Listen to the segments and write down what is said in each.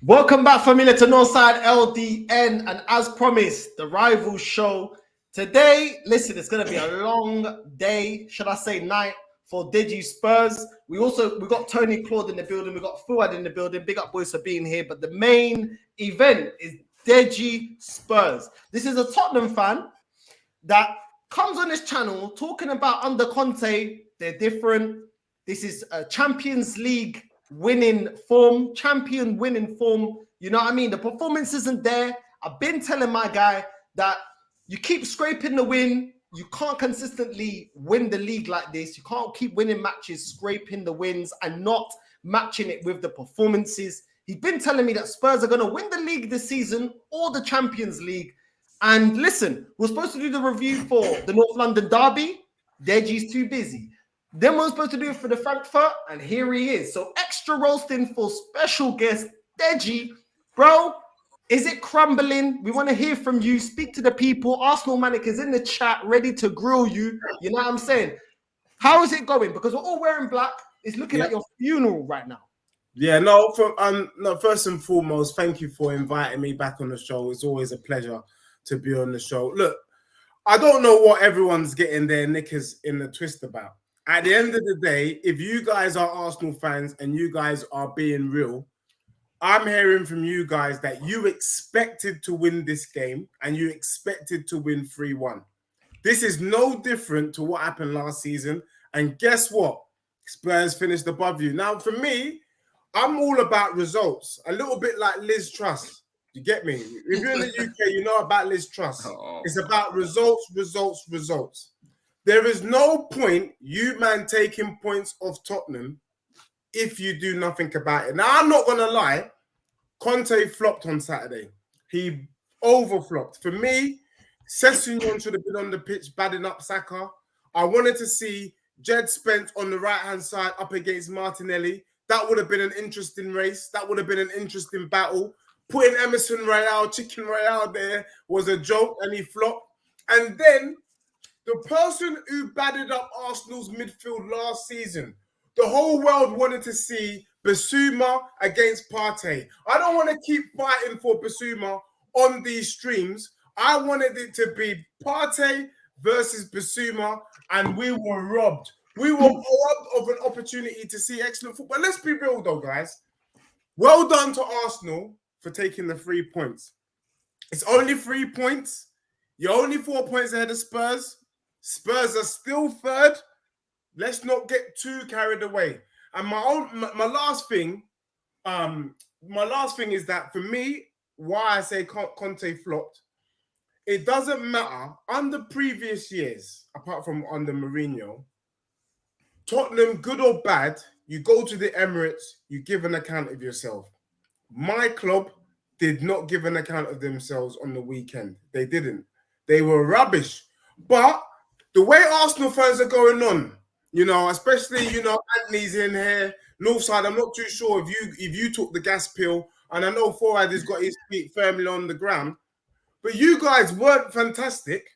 Welcome back, familiar to Northside LDN, and as promised, the rival show today. Listen, it's gonna be a long day, should I say night, for Deji Spurs. We got Tony Claude in the building, we got Fuad in the building. Big up boys for being here. But the main event is Deji Spurs. This is a Tottenham fan that comes on this channel talking about under Conte. They're different. This is a Champions League winning form, champion winning form. You know what I mean? The performance isn't there. I've been telling my guy that you keep scraping the win. You can't consistently win the league like this. You can't keep winning matches, scraping the wins and not matching it with the performances. He's been telling me that Spurs are going to win the league this season or the Champions League. And listen, we're supposed to do the review for the North London derby. Deji's too busy. Then we're supposed to do it for the Frankfurt, and here he is. So extra roasting for special guest Deji. Bro, is it crumbling? We want to hear from you. Speak to the people. Arsenal Manic is in the chat, ready to grill you. You know what I'm saying? How is it going? Because we're all wearing black. It's looking like your funeral right now. Yeah, no, first and foremost, thank you for inviting me back on the show. It's always a pleasure to be on the show. Look, I don't know what everyone's getting their knickers in the twist about. At the end of the day, if you guys are Arsenal fans and you guys are being real, I'm hearing from you guys that you expected to win this game and you expected to win 3-1. This is no different to what happened last season. And guess what? Spurs finished above you. Now, for me, I'm all about results. A little bit like Liz Truss. You get me? If you're in the UK, you know about Liz Truss. It's about results, results, results. There is no point you man taking points off Tottenham if you do nothing about it. Now, I'm not going to lie. Conte flopped on Saturday. He overflopped. For me, Sessegnon should have been on the pitch badding up Saka. I wanted to see Jed Spence on the right-hand side up against Martinelli. That would have been an interesting race. That would have been an interesting battle. Putting Emerson Royale, Chicken Royale there was a joke, and he flopped. And then the person who batted up Arsenal's midfield last season, the whole world wanted to see Bissouma against Partey. I don't want to keep fighting for Bissouma on these streams. I wanted it to be Partey versus Bissouma, and we were robbed. We were robbed of an opportunity to see excellent football. Let's be real, though, guys. Well done to Arsenal for taking the 3 points. It's only 3 points. You're only 4 points ahead of Spurs. Spurs are still third. Let's not get too carried away. And my last thing is that for me, why I say Conte flopped, it doesn't matter. Under previous years, apart from under Mourinho, Tottenham, good or bad, you go to the Emirates, you give an account of yourself. My club did not give an account of themselves on the weekend. They didn't. They were rubbish. But the way Arsenal fans are going on, you know, especially, you know, Anthony's in here, Northside, I'm not too sure if you took the gas pill, and I know Forad has got his feet firmly on the ground, but you guys weren't fantastic.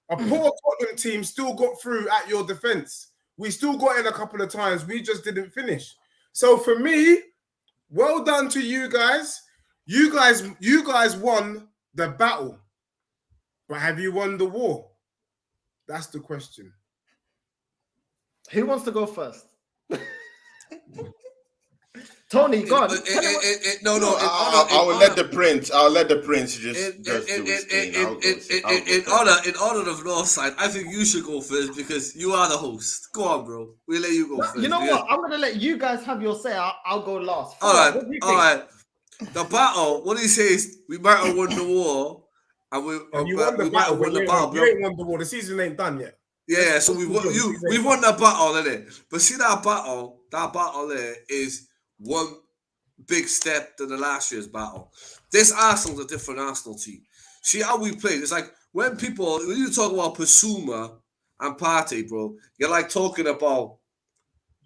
A poor Tottenham team still got through at your defense. We still got in a couple of times. We just didn't finish. So for me, well done to you guys. You guys won the battle. But have you won the war? That's the question. Who wants to go first? Tony, go on. I will let the prince. I'll let the prince just do his thing. In honor of Northside, I think you should go first because you are the host. Go on, bro. We'll let you go first. You know what? I'm gonna let you guys have your say. I'll go last. All right. The battle. What he says, we might have won the war, and we won the battle. You ain't won the war. The season ain't done yet. Yeah. So we've won the battle, innit? But see that battle there is one big step to the last year's battle. This Arsenal's a different Arsenal team. See how we played. It's like when you talk about Bissouma and Partey, bro, you're like talking about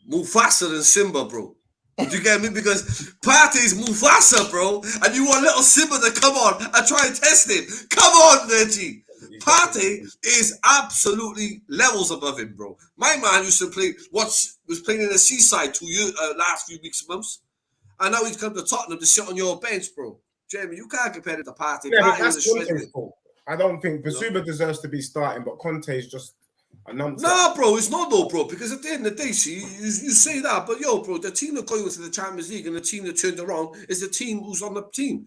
Mufasa and Simba, bro. Do you get me? Because Partey's Mufasa, bro, and you want little Simba to come on and try and test him. Come on, Reggie. Partey is absolutely levels above him, bro. My man used to play was playing in the seaside last few weeks, months, And now he's come to Tottenham to sit on your bench, bro. Jamie, you can't compare it to Partey. Yeah, but Partey was a that's shit. Conte's fault. I don't think Basuma deserves to be starting, but Conte's just a numpty. Nah, bro, it's not though, bro. Because at the end of the day, see, you say that, but yo, bro, the team that got you into the Champions League and the team that turned around is the team who's on the team.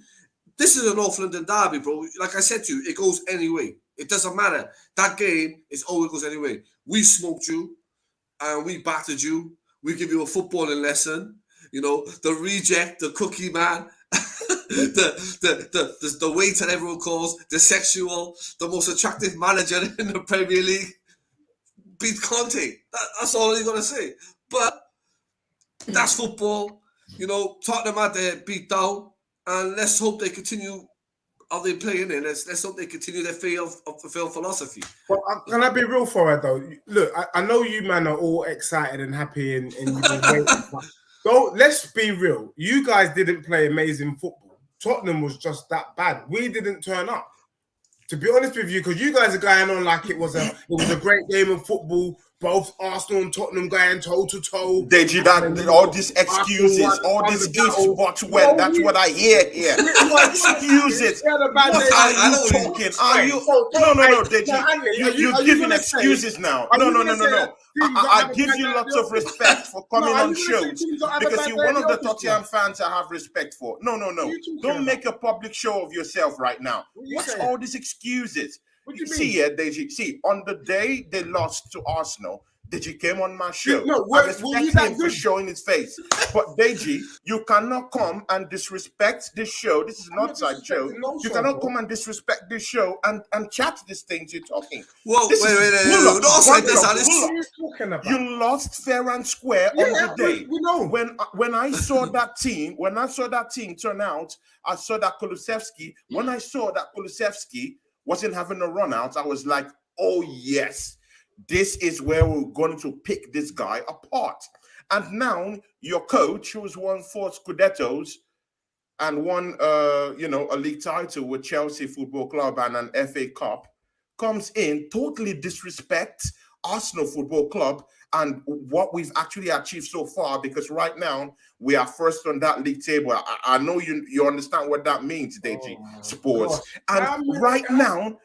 This is an North London derby, bro. Like I said to you, it goes anyway. It doesn't matter. That game is always goes anyway. We smoked you, and we battered you. We give you a footballing lesson. You know, the reject, the cookie man, the waiter everyone calls, the sexual, the most attractive manager in the Premier League. Beat Conte. That's all you're gonna say. But that's football. You know, Tottenham had their beat down. And let's hope they continue how they play in it. Let's hope they continue their failed philosophy. But can I be real for it though? Look, I know you man are all excited and happy and you've been waiting. But let's be real. You guys didn't play amazing football. Tottenham was just that bad. We didn't turn up. To be honest with you, because you guys are going on like it was a great game of football. Both Arsenal and Tottenham going toe to toe. Deji, that all these excuses, all this if but when. That's what I hear here. Excuses. What are you talking? Are you? No, Deji. You're giving excuses now. No. I give you lots of respect for coming on shows because you're one of the Tottenham fans I have respect for. No. Don't make a public show of yourself right now. What's all these excuses? What do you see here, Deji. See, on the day they lost to Arsenal, Deji came on my show. I respect him for showing his face. But Deji, you cannot come and disrespect this show. This is an outside show. You cannot come and disrespect this show and chat these things you're talking. Whoa, wait. You lost fair and square on the day. We know. When I saw that team, turn out, I saw that Kulusevski. When I saw that Kulusevski wasn't having a run out, I was like, oh yes, this is where we're going to pick this guy apart. And now your coach, who's won 4 Scudettos and won a league title with Chelsea Football Club and an FA Cup, comes in, totally disrespects Arsenal Football Club and what we've actually achieved so far, because right now we are first on that league table. I know you understand what that means, Deji. Sports. And right now,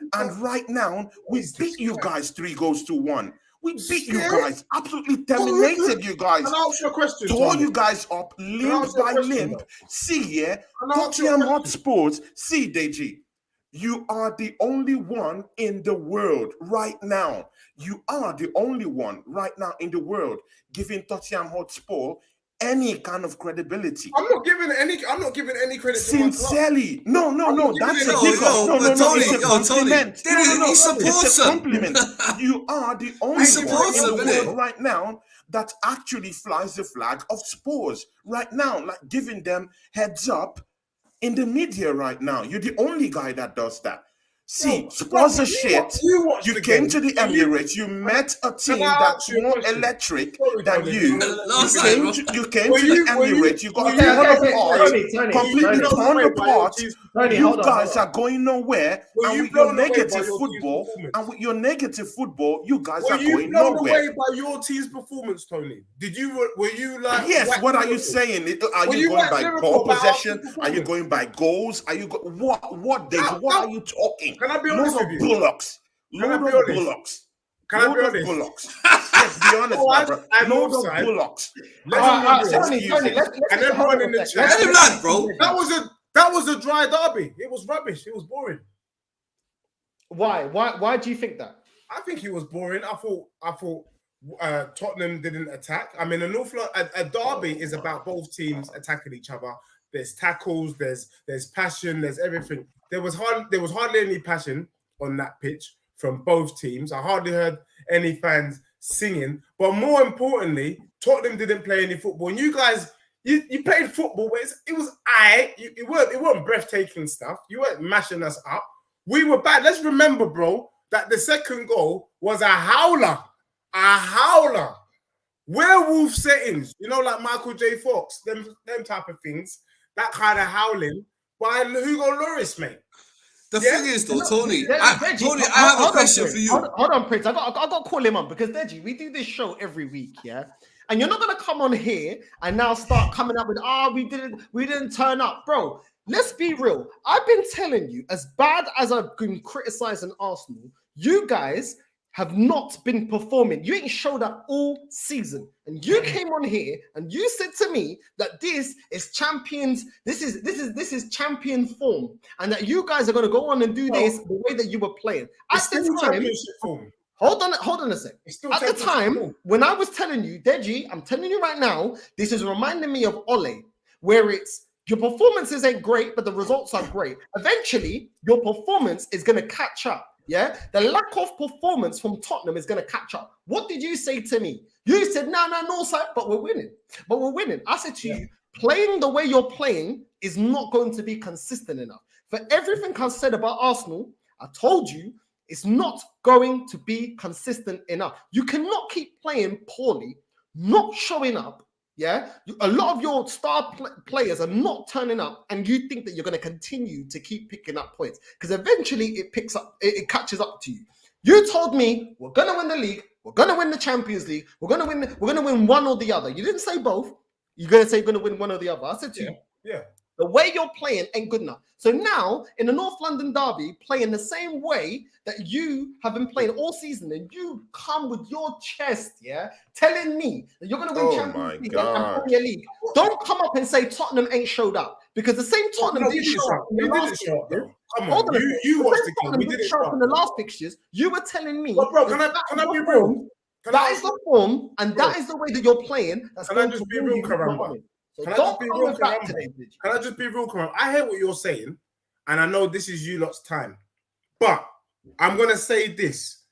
we beat you guys 3-1. We beat you guys, absolutely terminated you guys. Can I ask you a question? Tore you guys up, limb by limb. See here, Tottenham Hotspurs. See, Deji. You are the only one in the world right now. You are the only one right now in the world giving Tottenham Hotspur any kind of credibility. I'm not giving any credit. Sincerely, no. That's a compliment. It's a compliment. You are the only one in the world right now that actually flies the flag of Spurs right now, like giving them heads up in the media right now. You're the only guy that does that. See, Spurs are shit. You came to the Emirates. You met a team that's more electric than you. You came to the Emirates. You got completely torn apart. You guys are going nowhere. And with your negative football, you guys are going nowhere. Were you blown away by your team's performance, Tony? Were you like? Yes. What are you saying? Are you going by ball possession? Are you going by goals? Are you what? What are you talking? Can I be honest with you? Bullocks. Can I be honest? Bullocks. Let's be honest, my brother. Load of bullocks. Tony, and everyone in the chat, bro. That was a dry derby. It was rubbish. It was boring. Why do you think that? I think it was boring. I thought Tottenham didn't attack. I mean, a derby is about both teams attacking each other. There's tackles, there's passion, there's everything. There was hardly any passion on that pitch from both teams. I hardly heard any fans singing. But more importantly, Tottenham didn't play any football. And you guys, you played football, but it weren't breathtaking stuff. You weren't mashing us up. We were bad. Let's remember, bro, that the second goal was a howler. A howler. Werewolf settings, like Michael J. Fox, them type of things. That kind of howling by Hugo Lloris, mate. The thing is, though, Tony, I have a question for you. Hold on, Prince. I got to call him on because Deji, we do this show every week, yeah. And you're not gonna come on here and now start coming up with, we didn't turn up, bro. Let's be real. I've been telling you, as bad as I've been criticizing Arsenal, you guys have not been performing. You ain't showed up all season. And you came on here and you said to me that this is champions, this is champion form, and that you guys are gonna go on and do this the way that you were playing. At the time, form. hold on a sec. At the time, when I was telling you, Deji, I'm telling you right now, this is reminding me of Ole, where it's your performances ain't great, but the results are great. Eventually, your performance is going to catch up. Yeah, the lack of performance from Tottenham is going to catch up. What did you say to me? You said, no, sir, but we're winning. I said to you, playing the way you're playing is not going to be consistent enough. For everything I said about Arsenal, I told you it's not going to be consistent enough. You cannot keep playing poorly, not showing up. Yeah, a lot of your star players are not turning up, and you think that you're going to continue to keep picking up points because eventually it picks up, it catches up to you. You told me we're going to win the league, we're going to win the Champions League, we're going to win one or the other. You didn't say both. You're going to say you're going to win one or the other. I said to you, the way you're playing ain't good enough. So now in the North London derby, playing the same way that you have been playing all season, and you come with your chest, telling me that you're going to win Champions League and Premier League. Don't come up and say Tottenham ain't showed up, because the same Tottenham did show up in the last fixtures. Come on, you watched the game. We didn't show up in the last fixtures. You were telling me, bro, can I be real? That is the form, and that is the way that you're playing. Can I just be real, Karamba? Can I just be real, Karamba? I hear what you're saying, and I know this is you lot's time, but I'm gonna say this: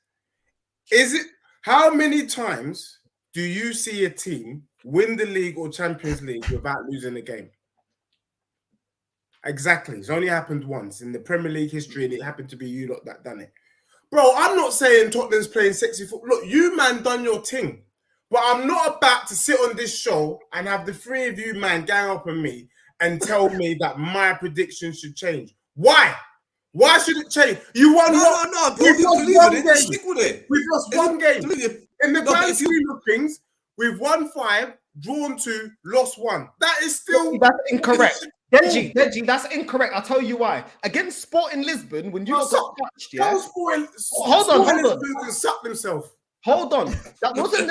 how many times do you see a team win the league or Champions League without losing a game? Exactly. It's only happened once in the Premier League history, and it happened to be you lot that done it. Bro, I'm not saying Tottenham's playing sexy football. Look, you man done your thing. But I'm not about to sit on this show and have the three of you, man, gang up on me and tell me that my prediction should change. Why? Why should it change? You won one. No, bro. You believe in it. Stick with it. We've lost one game. In the grand scheme of things, we've won 5, drawn 2, lost 1. That is still... That's incorrect. Deji, that's incorrect. I'll tell you why. Against Sporting Lisbon, when you got touched, hold on. Suck themselves. Hold on. That wasn't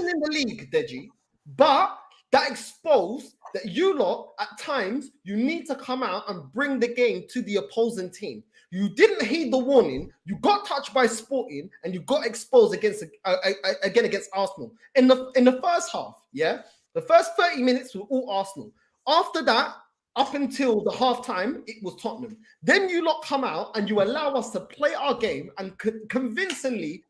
in the league, Deji. But that exposed that you lot, at times, you need to come out and bring the game to the opposing team. You didn't heed the warning. You got touched by Sporting, and you got exposed against Arsenal in the first half. Yeah, the first 30 minutes were all Arsenal. After that, up until the halftime, it was Tottenham. Then you lot come out and you allow us to play our game and convincingly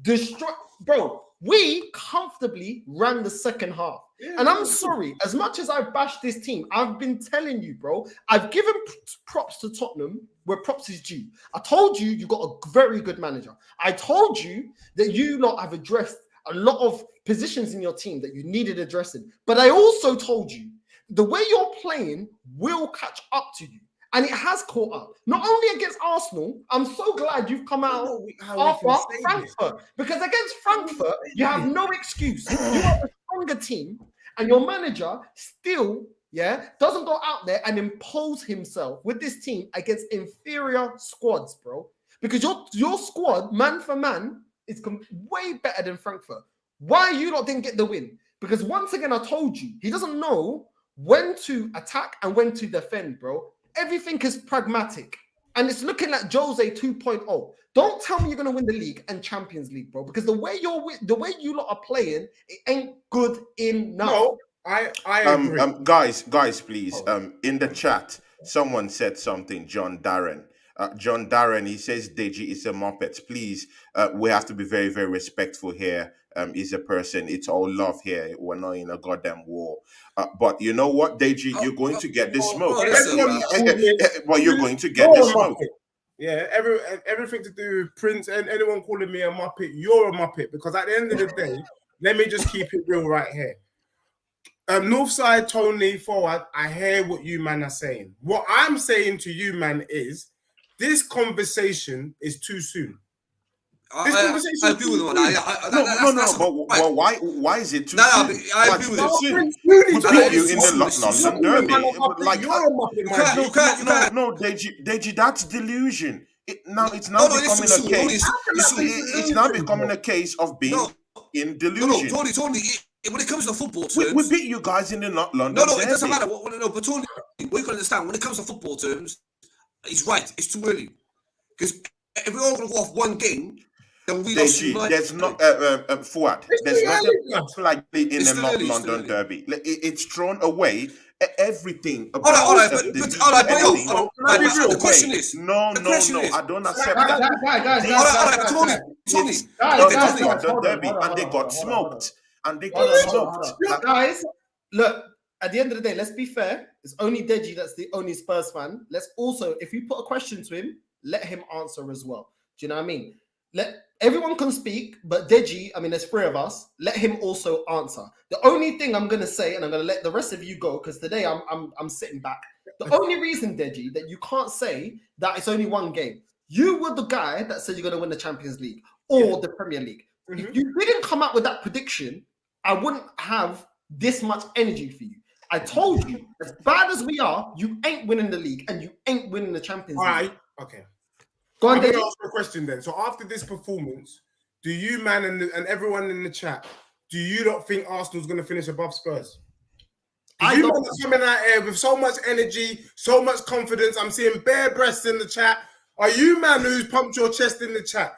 destroy. Bro, we comfortably ran the second half. And I'm sorry, as much as I've bashed this team, I've been telling you, bro, I've given props to Tottenham where props is due. I told you you got a very good manager. I told you that you lot have addressed a lot of positions in your team that you needed addressing. But I also told you the way you're playing will catch up to you. And it has caught up. Not only against Arsenal, I'm so glad you've come out after Frankfurt. Because against Frankfurt, you have no excuse. You are a stronger team, and your manager still, doesn't go out there and impose himself with this team against inferior squads, bro. Because your squad, man for man, is way better than Frankfurt. Why you lot didn't get the win? Because once again, I told you, he doesn't know when to attack and when to defend, bro. Everything is pragmatic, and it's looking like Jose 2.0. Don't tell me you're gonna win the league and Champions League, bro, because the way you lot are playing, it ain't good enough. No, I agree. Guys, please. In the chat, someone said something. John Darren, he says Deji is a muppet. Please, we have to be very, very respectful here. He's a person. It's all love here. We're not in a goddamn war. But you know what, Deji, you're going to get this smoke. But you're going to get this smoke. Yeah, everything to do with Prince and anyone calling me a muppet, you're a muppet. Because at the end of the day, let me just keep it real right here. Northside, Tony, forward, I hear what you man are saying. What I'm saying to you, man, is this conversation is too soon. I agree with him on that. But why is it too No, soon? I agree with him. We beat you in the London Derby. No, Deji, that's delusion. It's now becoming a case. It's now becoming a case of being in delusion. No, Tony. When it comes to football terms, we beat you guys in the London No, Derby. it doesn't matter. But Tony, we can understand when it comes to football terms, he's right. It's too early because if we're all going to go off one game, then we lost. There's not Fuad. There's nothing like in the London Derby. It's thrown away. Everything about all right, but the question is, no, I don't accept that. Guys, Derby, and they got smoked. Guys, look, at the end of the day, let's be fair. It's only Deji that's the only Spurs fan. Let's also, if you put a question to him, let him answer as well. Do you know what I mean? Everyone can speak, but Deji, I mean, there's three of us. Let him also answer. The only thing I'm gonna say, and I'm gonna let the rest of you go, because today I'm sitting back. The only reason, Deji, that you can't say that it's only one game. You were the guy that said you're gonna win the Champions League or the Premier League. Mm-hmm. If you didn't come up with that prediction, I wouldn't have this much energy for you. I told you, as bad as we are, you ain't winning the league and you ain't winning the Champions League. All right, okay. Go on, I'm going to Deji. ask you a question then. So after this performance, do you, man, and everyone in the chat, do you not think Arsenal's going to finish above Spurs? You man are coming out here with so much energy, so much confidence. I'm seeing bare breasts in the chat. Are you, man, who's pumped your chest in the chat?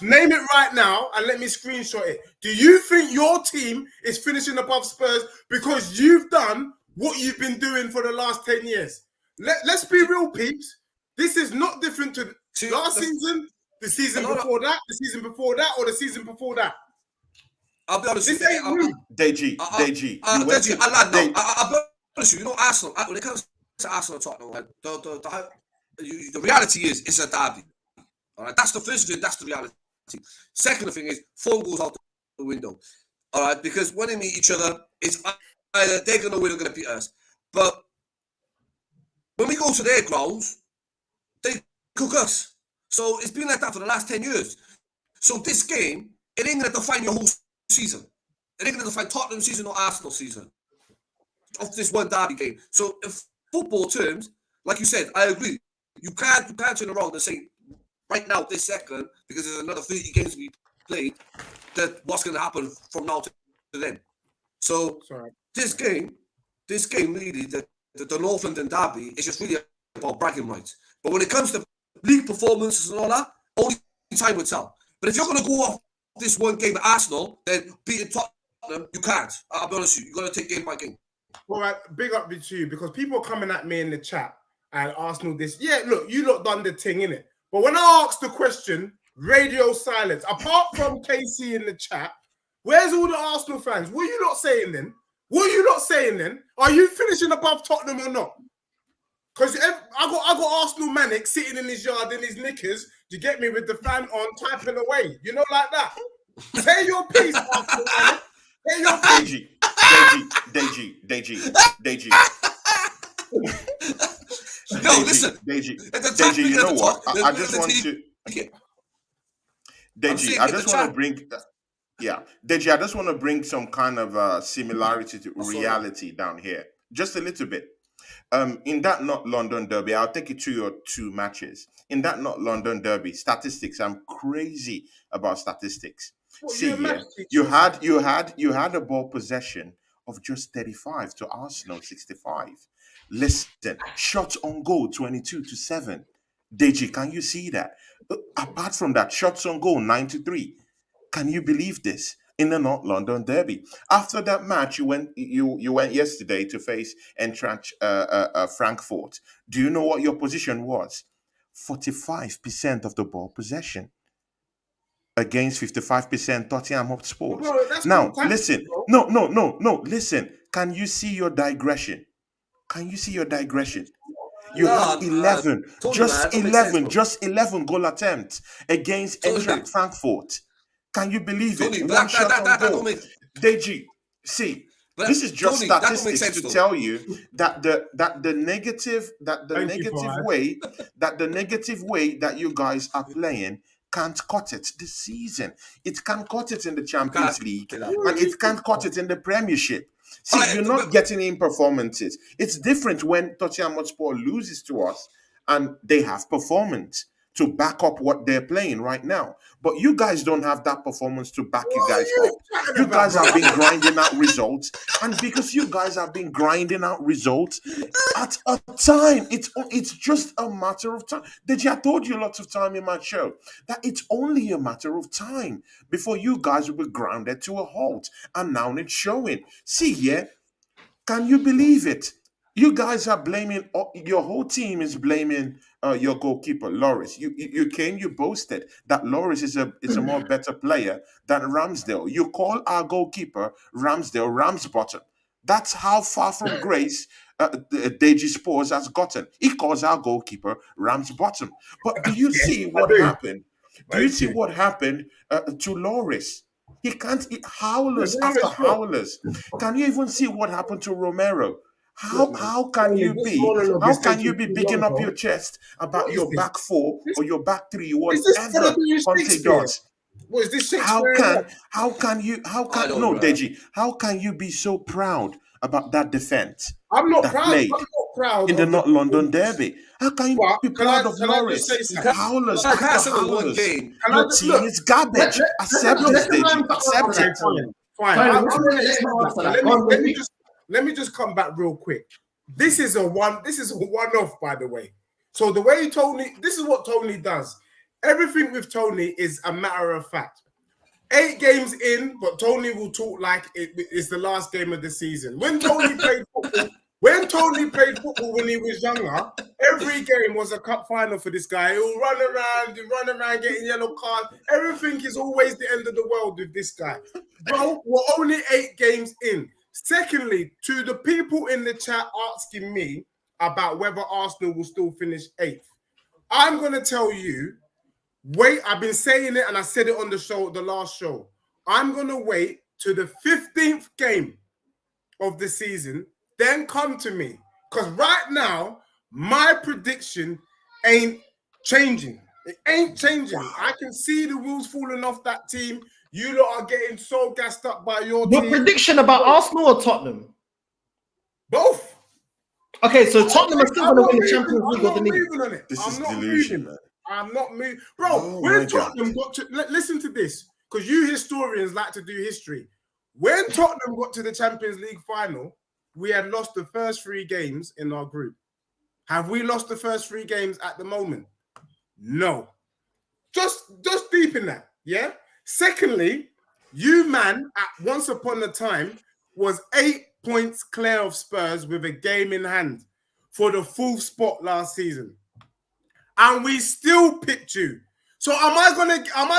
Name it right now and let me screenshot it. Do you think your team is finishing above Spurs because you've done what you've been doing for the last 10 years? Let's be real, peeps. This is not different to last season, the season before that, the season before that, or the season before that. I'll be honest with you. Deji. I'll be honest with you. You know, Arsenal, when it comes to Arsenal and Tottenham, the reality is it's a derby. All right, that's the first thing. That's the reality. Second thing is phone goes out the window. All right, because when they meet each other, it's either they're going to win or going to beat us. But when we go to their grounds, they cook us. So it's been like that for the last 10 years. So this game, it ain't going to define your whole season. It ain't going to define Tottenham season or Arsenal season of this one derby game. So in football terms, like you said, I agree. You can't turn around and say right now, this second, because there's another 30 games we played, that what's going to happen from now to then. So this game really, the North London derby is just really about bragging rights. But when it comes to league performances and all that, only time will tell. But if you're going to go off this one game at Arsenal, then beating Tottenham, you can't. I'll be honest with you. You've got to take game by game. All right, big up to you, because people are coming at me in the chat and Arsenal this. Yeah, look, you lot done the thing, innit? But when I asked the question, radio silence. Apart from KC in the chat, where's all the Arsenal fans? What are you not saying then? Are you finishing above Tottenham or not? Because I got Arsenal Manic sitting in his yard in his knickers. You get me, with the fan on, typing away. You know, like that. Say your piece, Arsenal Manic. Say your piece. Deji. No, listen. Deji, you know what? I just want to... Deji, I just want to bring... Yeah. Deji, I just want to bring some kind of similarity to reality down here. Just a little bit. In that not London Derby, I'll take you to your two matches. In that not London Derby, statistics, I'm crazy about statistics. Well, see here, you had a ball possession of just 35 to Arsenal 65. Listen, shots on goal 22-7. Deji, can you see that? Apart from that, shots on goal 93. Can you believe this? In the North London Derby. After that match, you went yesterday to face Frankfurt. Do you know what your position was? 45% of the ball possession against 55% Tottenham Hotspurs. Now, listen. No. Listen. Can you see your digression? You have 11, just 11 goal attempts against Eintracht Frankfurt. Can you believe it? One shot on goal. Deji, see, this is just statistics to tell you that the negative way that you guys are playing can't cut it this season. It can't cut it in the Champions League, and it can't cut it in the Premiership. See, you're not getting in performances. It's different when Tottenham Hotspur loses to us and they have performance to back up what they're playing right now. But you guys don't have that performance to back you guys up. You guys have been grinding out results. And because you guys have been grinding out results at a time, it's just a matter of time. I told you lots of time in my show that it's only a matter of time before you guys will be grounded to a halt. And now it's showing. See, yeah, can you believe it? You guys are blaming, your whole team is blaming your goalkeeper, Loris. You came, you boasted that Loris is a more better player than Ramsdale. You call our goalkeeper Ramsdale Ramsbottom. That's how far from grace Deji Spurs has gotten. He calls our goalkeeper Ramsbottom. But do you see what happened? Do you see what happened to Loris? He can't eat howlers after howlers. Can you even see what happened to Romero? How can you be bigging up your chest about your back four or your back three, whatever Conte does? What is this? Deji, how can you be so proud about that defense? I'm not proud. I'm not proud in the North London derby. How can you be proud of Norris? Howlers after howlers. Your team is garbage. Accept this, Deji. Accept it. Fine. Let me just come back real quick. This is a one-off, by the way. So the way Tony, this is what Tony does. Everything with Tony is a matter of fact. 8 games in, but Tony will talk like it's the last game of the season. When Tony played football, when he was younger, every game was a cup final for this guy. He'll run around, getting yellow cards. Everything is always the end of the world with this guy. Bro, we're only 8 games in. Secondly, to the people in the chat asking me about whether Arsenal will still finish 8th, I'm going to tell you, wait, I've been saying it and I said it on the show, the last show. I'm going to wait to the 15th game of the season, then come to me. Because right now, my prediction ain't changing. It ain't changing. I can see the wheels falling off that team. You lot are getting so gassed up by your team. Your prediction about Arsenal or Tottenham? Both. Okay, so Tottenham are still going to win the Champions League or the league. This is delusion, man. I'm not moving. Bro, when Tottenham got to... Listen to this, because you historians like to do history. When Tottenham got to the Champions League final, we had lost the first 3 games in our group. Have we lost the first 3 games at the moment? No. Just deep in that, yeah? Secondly, you man at once upon a time was 8 points clear of Spurs with a game in hand for the 4th spot last season, and we still picked you. So am I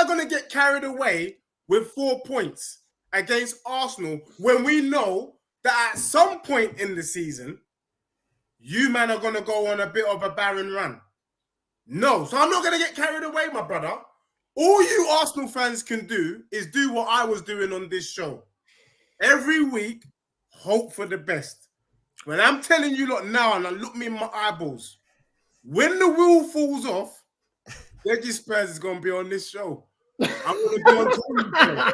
gonna get carried away with 4 points against Arsenal when we know that at some point in the season you man are gonna go on a bit of a barren run? No, so I'm not gonna get carried away, my brother. All you Arsenal fans can do is do what I was doing on this show. Every week, hope for the best. When I'm telling you lot now, and I look me in my eyeballs, when the wheel falls off, Deji Spurs is going to be on this show. I'm going to be on Tony's show.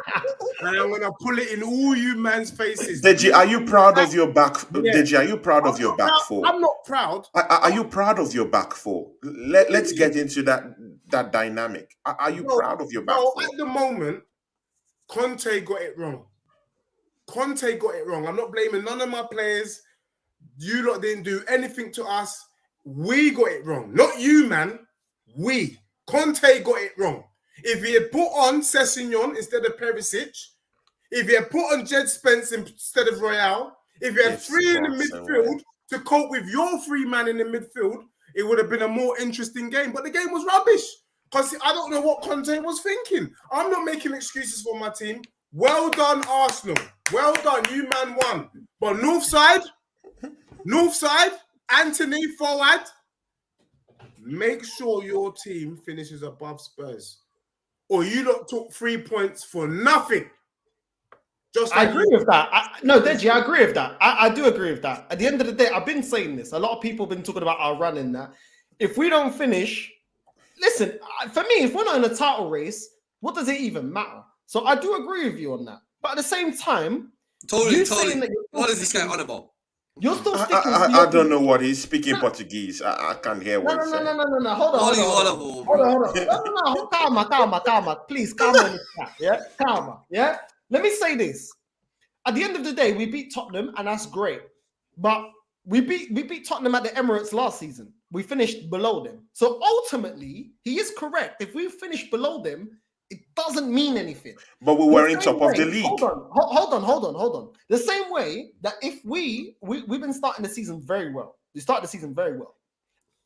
And I'm going to pull it in all you man's faces. Deji, are you proud of your back? Yeah. Deji, are you proud of your back 4? I'm not proud. Are you proud of your back 4? Let's get into that dynamic. Are you proud of your back 4? At the moment, Conte got it wrong. Conte got it wrong. I'm not blaming none of my players. You lot didn't do anything to us. We got it wrong. Not you, man. We. Conte got it wrong. If he had put on Sessegnon instead of Perisic, if he had put on Jed Spence instead of Royale, if he had 3 in the midfield to cope with your 3 man in the midfield, it would have been a more interesting game. But the game was rubbish because I don't know what Conte was thinking. I'm not making excuses for my team. Well done, Arsenal. Well done. You man won. But North side, Anthony forward, make sure your team finishes above Spurs. Or you lot took 3 points for nothing. I agree with that. No, Deji, I agree with that. I do agree with that. At the end of the day, I've been saying this. A lot of people have been talking about our run in that. If we don't finish listen, for me, if we're not in a title race, what does it even matter? So I do agree with you on that. But at the same time, Totally. saying that What is this guy on about? you're still sticking to I don't know what he's speaking Portuguese. I can't hear what he's saying. No. Hold on. Calma. Please, calma in the chat. Yeah, calma. Yeah. Let me say this. At the end of the day, we beat Tottenham, and that's great. But we beat Tottenham at the Emirates last season. We finished below them. So ultimately, he is correct. If we finish below them, it doesn't mean anything. But we were in top of the league. Hold on. The same way that if we've been starting the season very well. We started the season very well.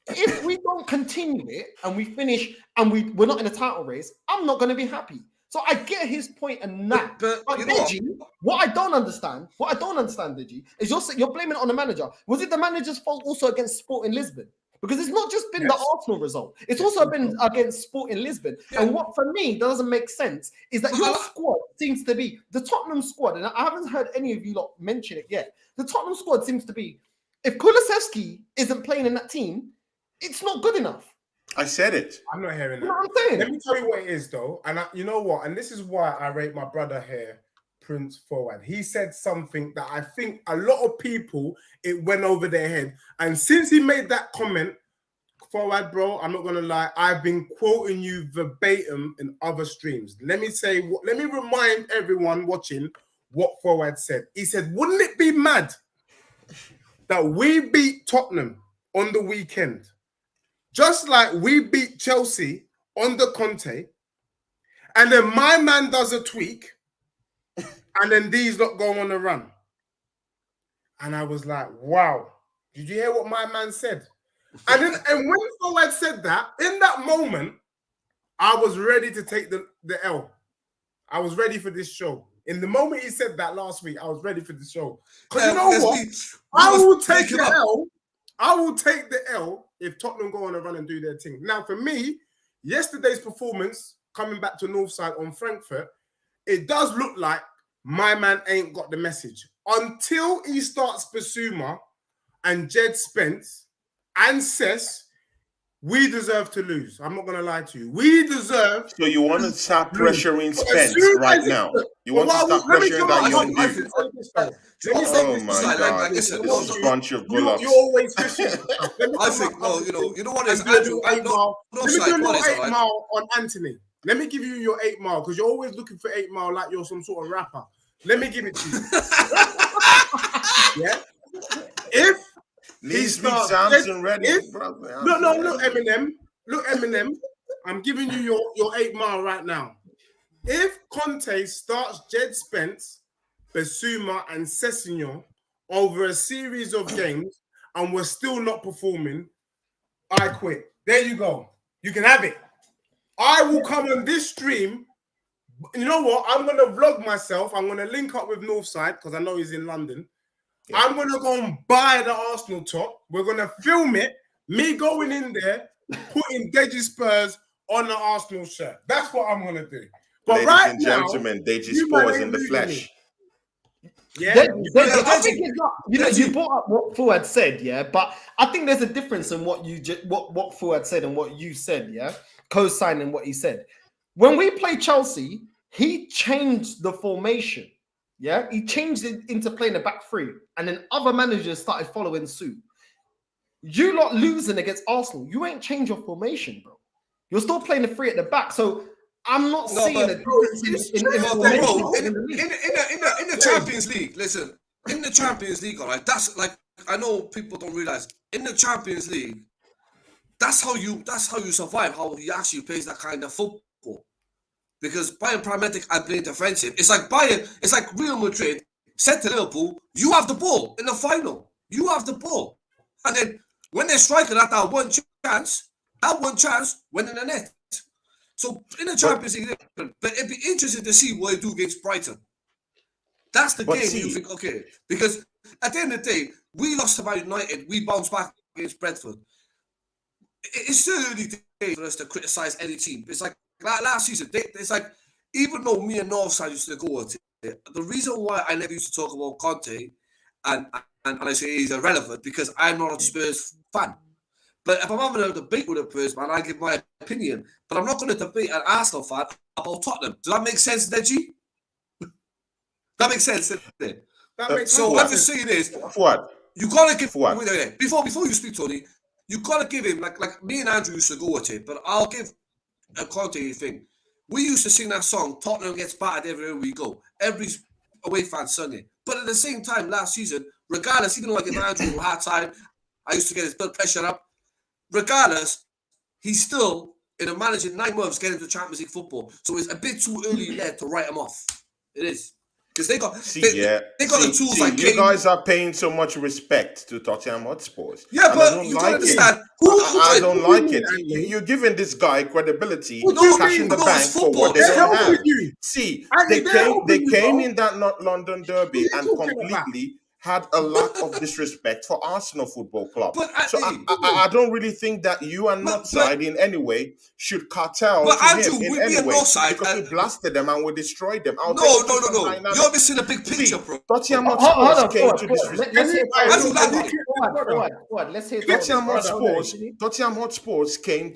If we don't continue it and we finish and we're not in a title race, I'm not going to be happy. So I get his point and that. But Deji, what I don't understand, Deji, is you're blaming it on the manager. Was it the manager's fault also against Sporting Lisbon? Because it's not just been the Arsenal result. It's also been against Sporting Lisbon. Yeah. And what, for me, doesn't make sense is that your squad seems to be, the Tottenham squad, and I haven't heard any of you lot mention it yet, the Tottenham squad seems to be, if Kulusevski isn't playing in that team, it's not good enough. I said it. I'm not hearing that. You know what I'm saying? Let me tell you what it is, though. And you know what? And this is why I rate my brother here, Prince Forward. He said something that I think a lot of people, it went over their head. And since he made that comment, Forward, bro, I'm not going to lie, I've been quoting you verbatim in other streams. Let me remind everyone watching what Forward said. He said, wouldn't it be mad that we beat Tottenham on the weekend, just like we beat Chelsea on the Conte, and then my man does a tweak, and then these lot go on a run? And I was like, wow, did you hear what my man said? And when Forward said that, in that moment, I was ready to take the L. I was ready for this show. In the moment he said that last week, I was ready for the show. Because you know what? I will take the L. I will take the L if Tottenham go on a run and do their thing. Now, for me, yesterday's performance, coming back to Northside on Frankfurt, it does look like my man ain't got the message. Until he starts Basuma and Jed Spence and Cess, we deserve to lose. I'm not going to lie to you. We deserve. So you want to start pressuring Spence right now? You want to start pressuring that young dude? Oh my God! This is a bunch of bullocks. You're always fishing. I think, you know what is Andrew? Let me do Andrew, 8 mile. Let me do a little 8 right? mile on Anthony. Let me give you your 8 mile because you're always looking for 8 mile like you're some sort of rapper. Let me give it to you. Yeah. If Lee Samson ready. Look, Eminem. I'm giving you your 8 mile right now. If Conte starts Jed Spence, Basuma, and Sessegnon over a series of games and we're still not performing, I quit. There you go. You can have it. I will come on this stream. You know what? I'm going to vlog myself. I'm going to link up with Northside because I know he's in London. Yeah. I'm going to go and buy the Arsenal top. We're going to film it. Me going in there, putting Deji Spurs on the Arsenal shirt. That's what I'm going to do. But ladies right and now, gentlemen, Deji Spurs in the flesh. Yeah, I think it's not, you brought up what Fuad said, yeah, but I think there's a difference in what what Fuad said and what you said, yeah, co-signing what he said. When we played Chelsea, he changed the formation, yeah, he changed it into playing a back three, and then other managers started following suit. You lot losing against Arsenal, you ain't changed your formation, bro. You're still playing the three at the back, so I'm not seeing a difference in the Champions League. Listen, in the Champions League, all right. That's like, I know people don't realize in the Champions League, that's how you survive. How he actually plays that kind of football. Because Bayern pragmatic and playing defensive, it's like Bayern. It's like Real Madrid said to Liverpool, "You have the ball in the final. You have the ball," and then when they're striking at that one chance went in the net. So in the Champions League, but it'd be interesting to see what they do against Brighton. That's the game you think, okay. Because at the end of the day, we lost to Man United, we bounced back against Brentford. It's still early days for us to criticize any team. It's like last season, it's like, even though me and Northside used to go at it, the reason why I never used to talk about Conte and I say he's irrelevant because I'm not a Spurs fan. But if I'm having a debate with a person, man, I give my opinion. But I'm not going to debate an Arsenal fan about Tottenham. Does that make sense, Deji? That makes sense, doesn't it? So what I'm just saying is, what? You gotta give what? Before you speak, Tony, you gotta give him like me and Andrew used to go with it, but I'll give a Conte thing. We used to sing that song, Tottenham gets battered everywhere we go. Every away fan sung it. But at the same time, last season, regardless, even though I give Andrew a hard time, I used to get his blood pressure up. Regardless, he's still in a managing 9 months getting to Champions League football. So it's a bit too early yet to write him off. It is. Because they got the tools like you guys are paying so much respect to Tottenham Hotspurs. Yeah, but you don't understand. I don't like it. You're giving this guy credibility, cashing the bank for what they don't have. See, they came in that North London derby and completely had a lack of disrespect for Arsenal Football Club. So I don't really think that you and Northside in any way should cartel to Andrew, him in any way because we blasted them and we destroyed them. No. You're missing a big picture, bro. Tottenham Hotspurs came to disrespect. Let's hear Tottenham Hotspurs came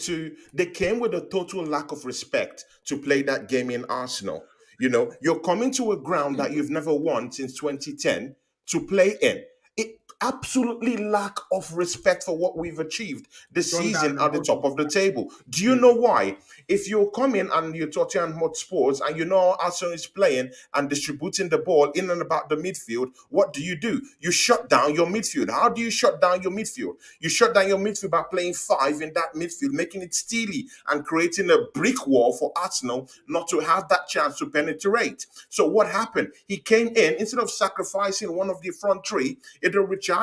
with a total lack of respect to play that game in Arsenal. You know, you're coming to a ground that you've never won since 2010 to play in. It absolutely lack of respect for what we've achieved this season at the top of the table. Do you know why? If you come in and you're Tottenham Hotspurs and you know Arsenal is playing and distributing the ball in and about the midfield, what do? You shut down your midfield. How do you shut down your midfield? You shut down your midfield by playing 5 in that midfield, making it steely and creating a brick wall for Arsenal not to have that chance to penetrate. So what happened? He came in, instead of sacrificing one of the front three, either Richarlison,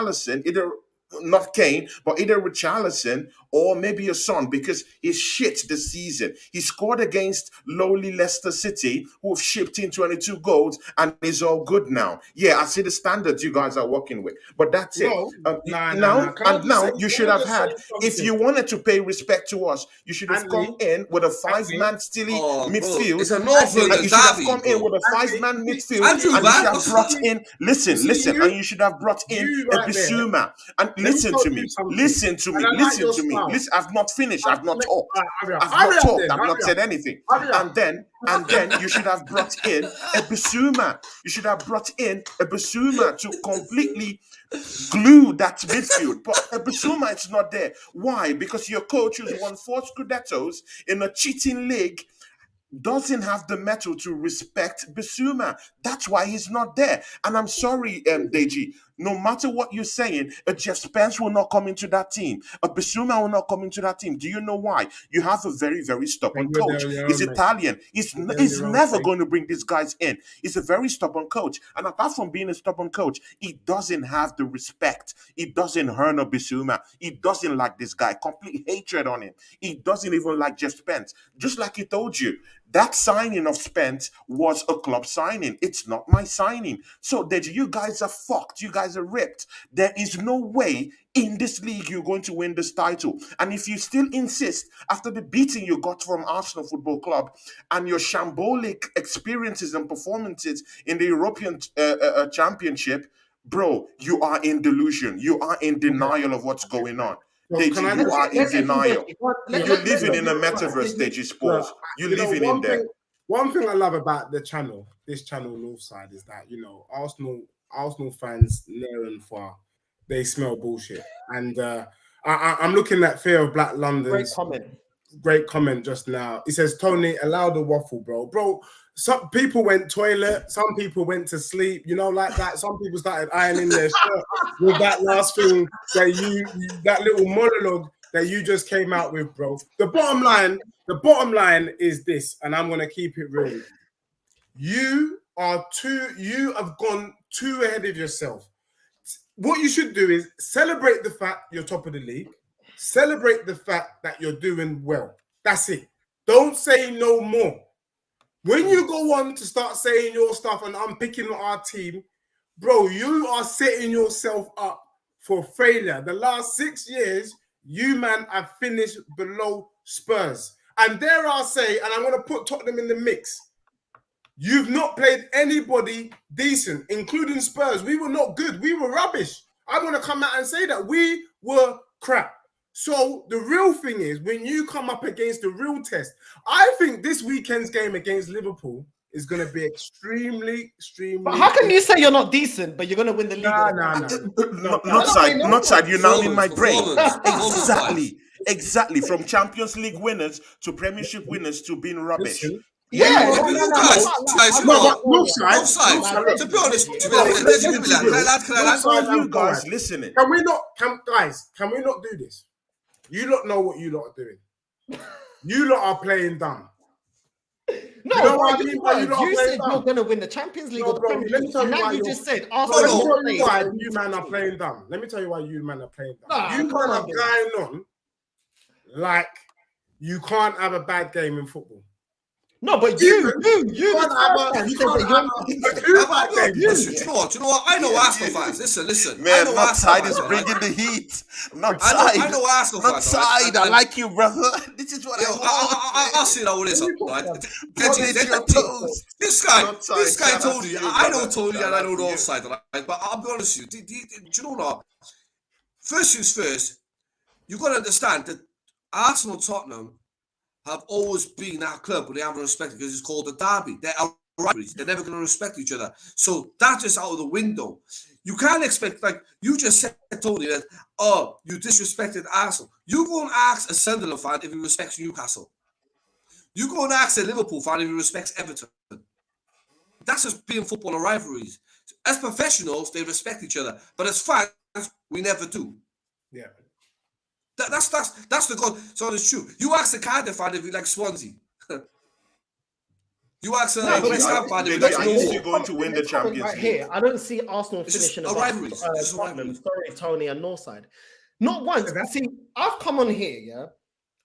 not Kane, but either Richarlison or maybe your son, because he's shit this season. He scored against lowly Leicester City, who have shipped in 22 goals, and is all good now. Yeah, I see the standards you guys are working with, but that's it. Now you should have had, if you wanted to pay respect to us, you should have come in with a 5-man steely midfield. It's a Northern you should have come in with a 5-man midfield, and you should have brought in, listen, and you should have brought in a Bissouma. And listen to me. Listen, I've not finished. I've not talked. I've not said anything. And then you should have brought in a Bissouma. You should have brought in a Bissouma to completely glue that midfield. But a Bissouma is not there. Why? Because your coach who's won 4 Scudettos in a cheating league doesn't have the mettle to respect Bissouma. That's why he's not there. And I'm sorry, Deji, no matter what you're saying, a Jeff Spence will not come into that team. A Bissouma will not come into that team. Do you know why? You have a very, very stubborn coach. He's Italian. He's never going to bring these guys in. He's a very stubborn coach. And apart from being a stubborn coach, he doesn't have the respect. He doesn't earn a Bissouma. He doesn't like this guy. Complete hatred on him. He doesn't even like Jeff Spence. Just like he told you, that signing of Spence was a club signing. It's not my signing. So Deji, you guys are fucked. You guys are ripped. There is no way in this league you're going to win this title. And if you still insist, after the beating you got from Arsenal Football Club and your shambolic experiences and performances in the European Championship, bro, you are in delusion. You are in denial of what's going on. Deji, you are in denial. You're living in a metaverse, Deji Sports. You're living in there. One thing I love about this channel Northside, is that, you know, Arsenal fans near and far, they smell bullshit. And I'm looking at Fear of Black London's great comment just now. He says, Tony, allow the waffle, bro. Bro, some people went toilet, some people went to sleep, you know, like that. Some people started ironing their shirt with that last thing that little monologue that you just came out with, bro. The bottom line is this, and I'm gonna keep it real. You have gone too ahead of yourself. What you should do is celebrate the fact you're top of the league. Celebrate the fact that you're doing well. That's it. Don't say no more. When you go on to start saying your stuff and I'm picking our team, bro, you are setting yourself up for failure. The last 6 years, you, man, have finished below Spurs. And dare I say, and I'm going to put Tottenham in the mix, you've not played anybody decent, including Spurs. We were not good. We were rubbish. I'm going to come out and say that. We were crap. So the real thing is when you come up against the real test, I think this weekend's game against Liverpool is going to be extremely. But how can you say you're not decent, but you're going to win the league? Not side. You're now in my brain. Performance. Exactly. From Champions League winners to Premiership winners to being rubbish. Listen, Yeah, offside. To be honest, you guys listening. Can we not do this? You lot know what you lot are doing. You lot are playing dumb. No, you know what I mean? You said you're going to win the Champions League or the Premier League. And now you just said Arsenal. Let me tell you why you man are playing dumb. You man are going on like you can't have a bad game in football. No, but you know what? I know Arsenal fans. Listen. Man, not side is bringing the heat. Not side. I know Arsenal fans. Not side. I like you, brother. This is what I want. I'll see how it is. This guy told you. I know Tony and I know the offside. But I'll be honest with you. Do you know what? First things first, you got to understand that Arsenal, Tottenham have always been that club where they haven't respected because it's called a derby. They're rivalries. They're never going to respect each other. So that's just out of the window. You can't expect, like you just said, Tony, that, you disrespected Arsenal. You go and ask a Sunderland fan if he respects Newcastle. You go and ask a Liverpool fan if he respects Everton. That's just being football and rivalries. As professionals, they respect each other. But as fans, we never do. Yeah. That's the goal. So it's true. You ask the Cardiff fan if he likes Swansea. You ask the West Ham fan if he likes Millwall. You're going to win the Champions right League. Here, I don't see Arsenal finishing above Tottenham. Sorry, Tony and Northside. Not once. See, I've come on here, yeah,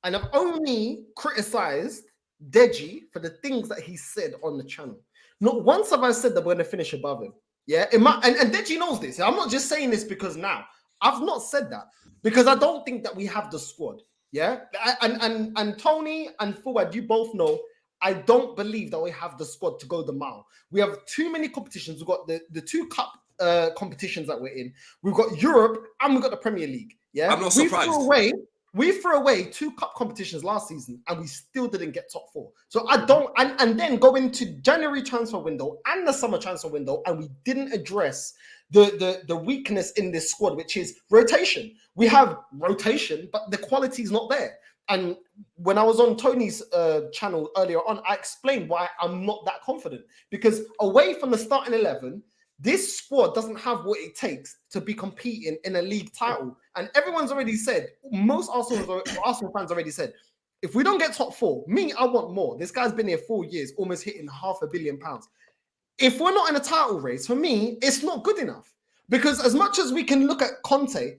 and I've only criticised Deji for the things that he said on the channel. Not once have I said that we're going to finish above him. Yeah, and Deji knows this. I'm not just saying this because now. I've not said that because I don't think that we have the squad. Yeah, and Tony and Fuad, you both know I don't believe that we have the squad to go the mile. We have too many competitions. We've got the two cup competitions that we're in. We've got Europe and we've got the Premier League. Yeah, I'm not surprised. We threw away two cup competitions last season and we still didn't get top four. So I don't, and then go into January transfer window and the summer transfer window and we didn't address the weakness in this squad, which is rotation. We have rotation, but the quality is not there. And when I was on Tony's channel earlier on, I explained why I'm not that confident. Because away from the starting 11, this squad doesn't have what it takes to be competing in a league title. And everyone's already said, most Arsenal fans already said, if we don't get top four, I want more. This guy's been here 4 years, almost hitting £500 million. If we're not in a title race, for me, it's not good enough. Because as much as we can look at Conte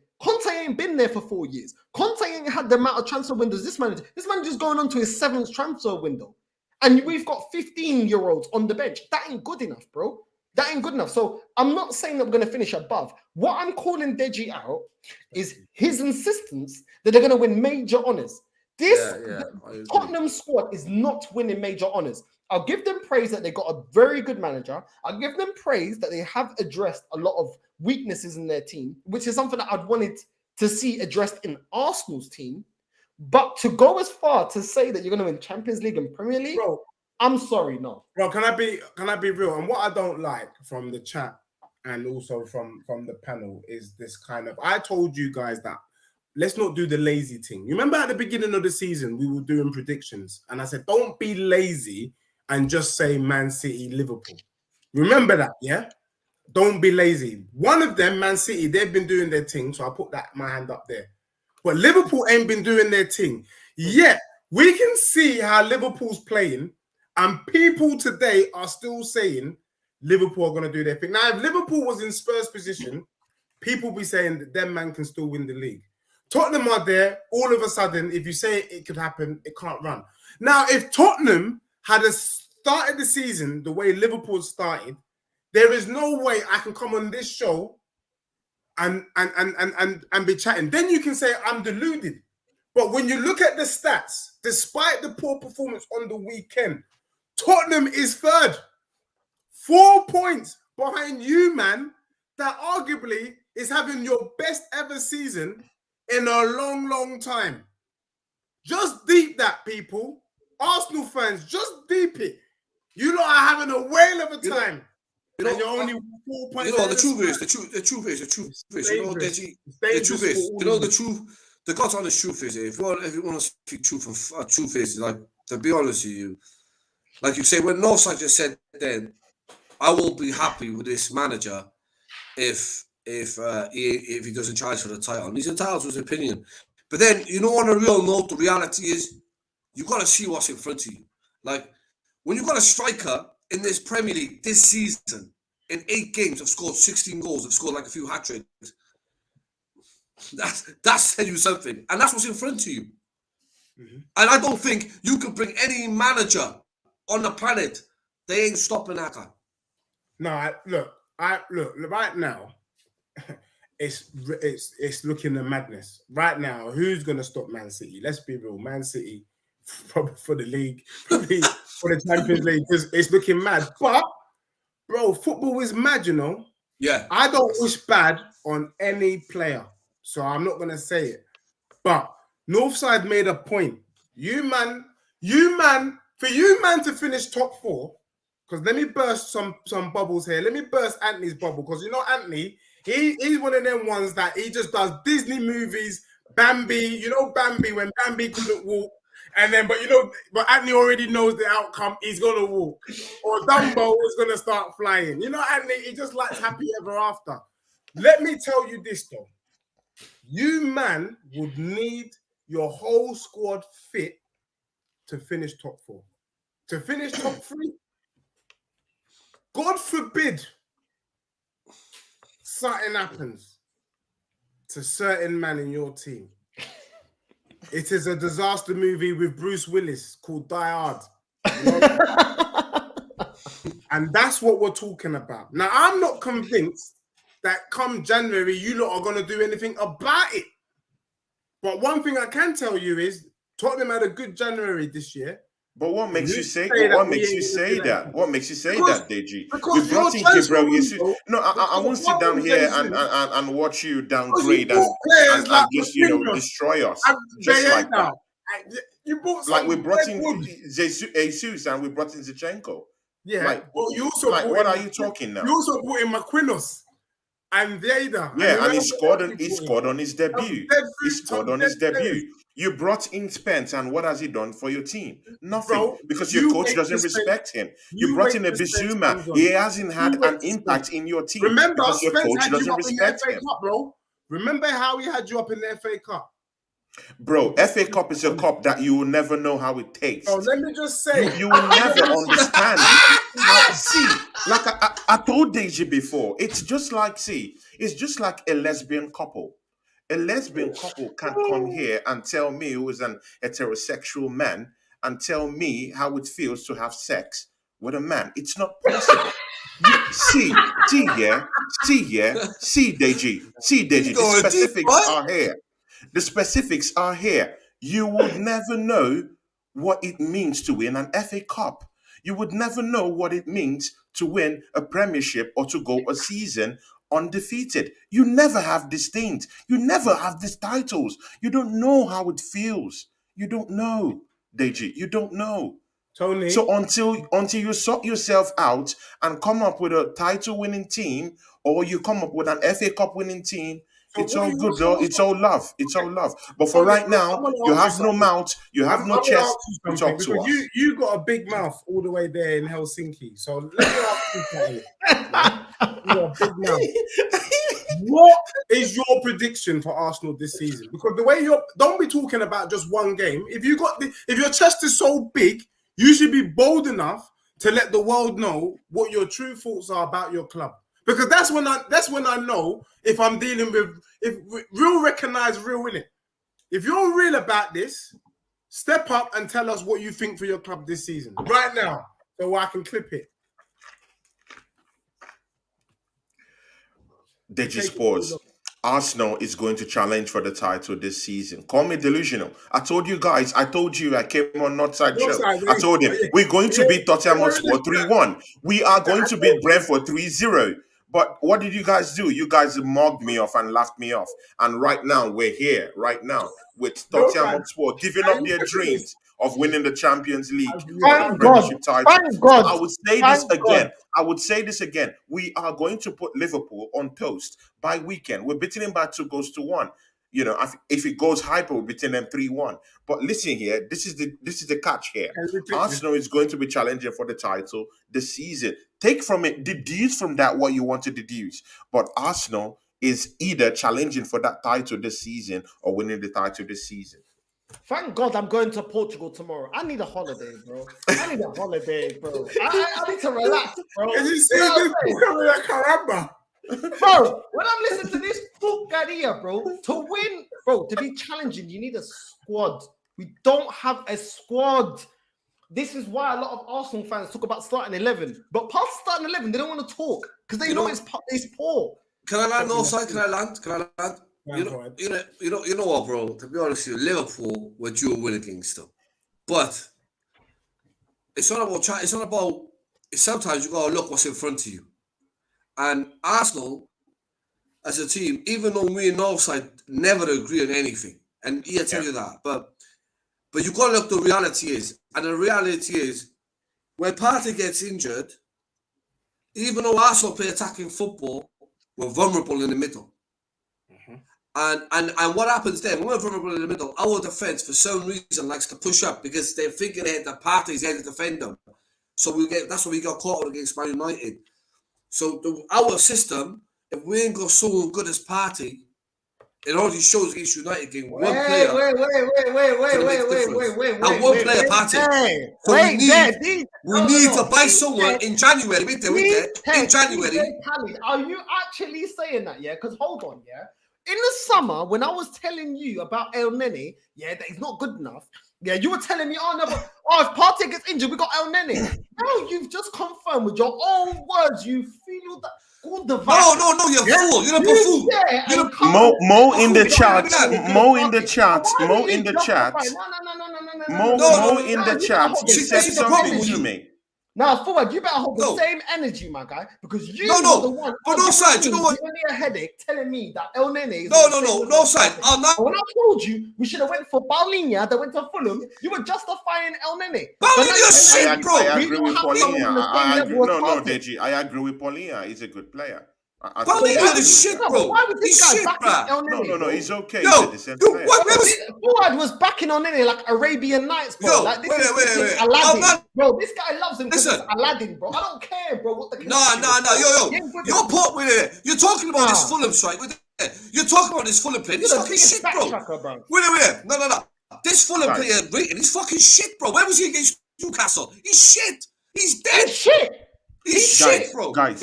ain't been there for 4 years. Conte ain't had the amount of transfer windows this manager's going on to his 7th transfer window. And we've got 15-year-olds on the bench. That ain't good enough, bro. That ain't good enough. So I'm not saying that we're going to finish above. What I'm calling Deji is his insistence that they're going to win major honours. Tottenham squad is not winning major honours. I'll give them praise that they got a very good manager. I'll give them praise that they have addressed a lot of weaknesses in their team, which is something that I'd wanted to see addressed in Arsenal's team. But to go as far to say that you're going to win Champions League and Premier League, bro, I'm sorry, no. Bro, can I be real? And what I don't like from the chat and also from the panel is this kind of, I told you guys that let's not do the lazy thing. You remember at the beginning of the season, we were doing predictions and I said, don't be lazy and just say Man City, Liverpool. Remember that, yeah? Don't be lazy. One of them, Man City, they've been doing their thing, so I put my hand up there. But Liverpool ain't been doing their thing. Yet, we can see how Liverpool's playing, and people today are still saying Liverpool are going to do their thing. Now, if Liverpool was in Spurs position, people be saying that them man can still win the league. Tottenham are there. All of a sudden, if you say it could happen, it can't run. Now, if Tottenham had started the season the way Liverpool started, there is no way I can come on this show and be chatting. Then you can say I'm deluded. But when you look at the stats, despite the poor performance on the weekend, Tottenham is third. 4 points behind you, man, that arguably is having your best ever season in a long, long time. Just deep that, people. Arsenal fans, just deep it. You lot are having a whale of a time. And you're only 4 points. You know, the truth is, the truth is, you know, the truth is, you know, the truth, the God's honest truth is, if you want to speak truth, and truth is, like, to be honest with you, like you say, when Northside just said then, I won't be happy with this manager if he doesn't charge for the title. And he's entitled to his opinion. But then, you know, on a real note, the reality is, you got to see what's in front of you. Like, when you've got a striker in this Premier League this season, in 8 games, have scored 16 goals, have scored like a few hat-tricks, that's telling you something. And that's what's in front of you. Mm-hmm. And I don't think you could bring any manager on the planet, they ain't stopping that guy. No, look, right now, it's looking at madness. Right now, who's going to stop Man City? Let's be real. Man City, probably for the league, probably for the Champions League, it's looking mad. But, bro, football is mad, you know? Yeah. I don't wish bad on any player, so I'm not going to say it. But Northside made a point. For you man to finish top 4, because let me burst some bubbles here. Let me burst Anthony's bubble, because you know Anthony, he's one of them ones that he just does Disney movies, Bambi, you know Bambi, when Bambi couldn't walk, and then, but Anthony already knows the outcome, he's going to walk. Or Dumbo is going to start flying. You know Anthony, he just likes happy ever after. Let me tell you this though. You man would need your whole squad fit to finish top 4. To finish top 3, God forbid something happens to certain man in your team. It is a disaster movie with Bruce Willis called Die Hard. You know? And that's what we're talking about. Now, I'm not convinced that come January, you lot are going to do anything about it. But one thing I can tell you is Tottenham had a good January this year. But what makes you say that? What makes you say that? What makes you say that, Deji? We brought in Gabriel Jesus. No, I won't sit down here and watch you downgrade and just destroy us. Just like that. You bought like we brought in Jesus and we brought in Zinchenko. Yeah. Like, well, you also what are you talking now? You also brought in McQuinos and Vieira. Yeah, and he scored on his debut. He scored on his debut. You brought in Spence, and what has he done for your team? Nothing, bro, because your coach doesn't respect him. You brought in a Bissouma. He hasn't had an impact in your team. Remember, because your coach doesn't respect him. Cup, bro. Remember how he had you up in the FA Cup? Bro, FA Cup is a cup that you will never know how it tastes. Oh, let me just say. You will never understand. See, like I told Deji before, it's just like a lesbian couple. A lesbian couple can't come here and tell me, who is an heterosexual man, and tell me how it feels to have sex with a man. It's not possible. See, Deji. The specifics are here. The specifics are here. You would never know what it means to win an FA Cup. You would never know what it means to win a Premiership or to go a season undefeated. You never have these things. You never have these titles. You don't know how it feels. You don't know, Deji. You don't know. Tony. So until you sort yourself out and come up with a title-winning team, or you come up with an FA Cup winning team, it's all good, though. It's all love. It's all love. But for right now, you have no mouth, you have no chest to talk to us. You got a big mouth all the way there in Helsinki. So let me ask you something. You got a big mouth. What is your prediction for Arsenal this season? Because the way don't be talking about just one game. If your chest is so big, you should be bold enough to let the world know what your true thoughts are about your club. Because that's when I know if I'm dealing with, if real recognize real, innit? If you're real about this, step up and tell us what you think for your club this season right now, so I can clip it. Deji Spurs. Arsenal is going to challenge for the title this season. Call me delusional. I told you guys. I told you. I came on Northside Show. I told him we're going to beat Tottenham Hotspur 3-1. We are going to beat Brentford 3-0. But what did you guys do? You guys mugged me off and laughed me off. And right now, we're here, right now, with Tottenham Hotspur giving up their dreams of winning the Champions League or the Premiership title. Thank God. I would say this again. I would say this again. We are going to put Liverpool on toast by weekend. We're beating them by 2-1. You know, if it goes hyper, we're beating them 3-1. But listen here, this is the catch here. Arsenal is going to be challenging for the title this season. Take from it, deduce from that what you want to deduce. But Arsenal is either challenging for that title this season or winning the title this season. Thank God I'm going to Portugal tomorrow. I need a holiday, bro. I need a holiday, bro. I need to relax, bro. Can you see this? Caramba. Bro, when I'm listening to this porcaria, bro, to win, bro, to be challenging, you need a squad. We don't have a squad. This is why a lot of Arsenal fans talk about starting 11. But past starting 11, they don't want to talk because they know it's poor. Can I land offside? Can I land? You know what, bro? To be honest with you, Liverpool were due a win against them. But it's not about trying. It's not about. Sometimes you gotta look what's in front of you. And Arsenal, as a team, even though we and Northside never agree on anything, and he'll tell you that, but you got to look the reality is, and the reality is, when Partey gets injured, even though Arsenal play attacking football, we're vulnerable in the middle. And what happens then, when we're vulnerable in the middle, our defence, for some reason, likes to push up because they're thinking that Partey's there to defend them. So that's why we got caught against Man United. So our system, if we ain't got someone good as Partey, it already shows against United game. One player. Wait. And one player, Partey. So we need to buy someone in January. In January. Are you actually saying that? Yeah, because hold on, yeah. In the summer, when I was telling you about El Nene, that he's not good enough. Yeah, you were telling me, if Partey gets injured, we got El Nene. No, you've just confirmed with your own words. You feel that all the vibe. No, you're a fool. You're a buffool. Mo in the chat. Mo in the chat. Mo in the chat. Mo in the chat. He said something to me. Now, forward, you better hold the same energy, my guy, because you were the one. But no side, you know what? Giving me a headache, telling me that El Nene is no side. When I told you we should have went for Paulinho that went to Fulham, you were justifying El Nene. Paulinho's shit, bro. I agree with Paulinho. No, Deji. I agree with Paulinho. He's a good player. Paulinho is shit, bro. Why was this guy backing El Nene? No, he's okay. Fuad was backing on Nene like Arabian Nights, bro. Like this is Aladdin. Bro, this guy loves him because it's Aladdin, bro. I don't care, bro. What the You're put with it. You're talking about this Fulham strike. You're talking about this Fulham player. This fucking shit, bro. Wait. No. This Fulham player rating, he's fucking shit, bro. Where was he against Newcastle? He's shit. He's dead. He's shit, bro. Guys.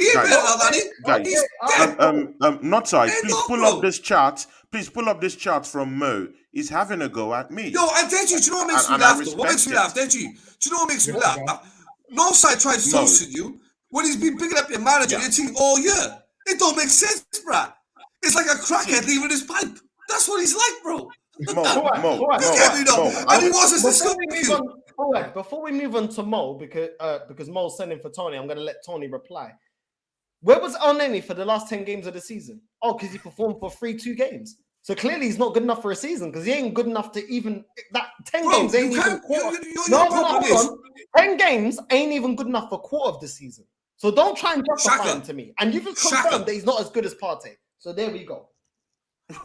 Not side. Please pull up this chart. Please pull up this chart from Mo. He's having a go at me. Yo, and Deji, do you know what makes me laugh? What makes me laugh, Deji? Do you know what makes me laugh? Northside tried to toast to you when he's been picking up your manager your team all year. It don't make sense, bruh. It's like a crackhead leaving his pipe. That's what he's like, bro. Mo. And he wants us to stop you. Before we move on to Mo, because Mo's sending for Tony, I'm going to let Tony reply. Where was El Nene for the last 10 games of the season? Oh, because he performed for 3-2 games. So clearly he's not good enough for a season because he ain't good enough to even... That 10 games ain't even quarter. Hold on. 10 games ain't even good enough for quarter of the season. So don't try and justify him to me. And you've confirmed that he's not as good as Partey. So there we go.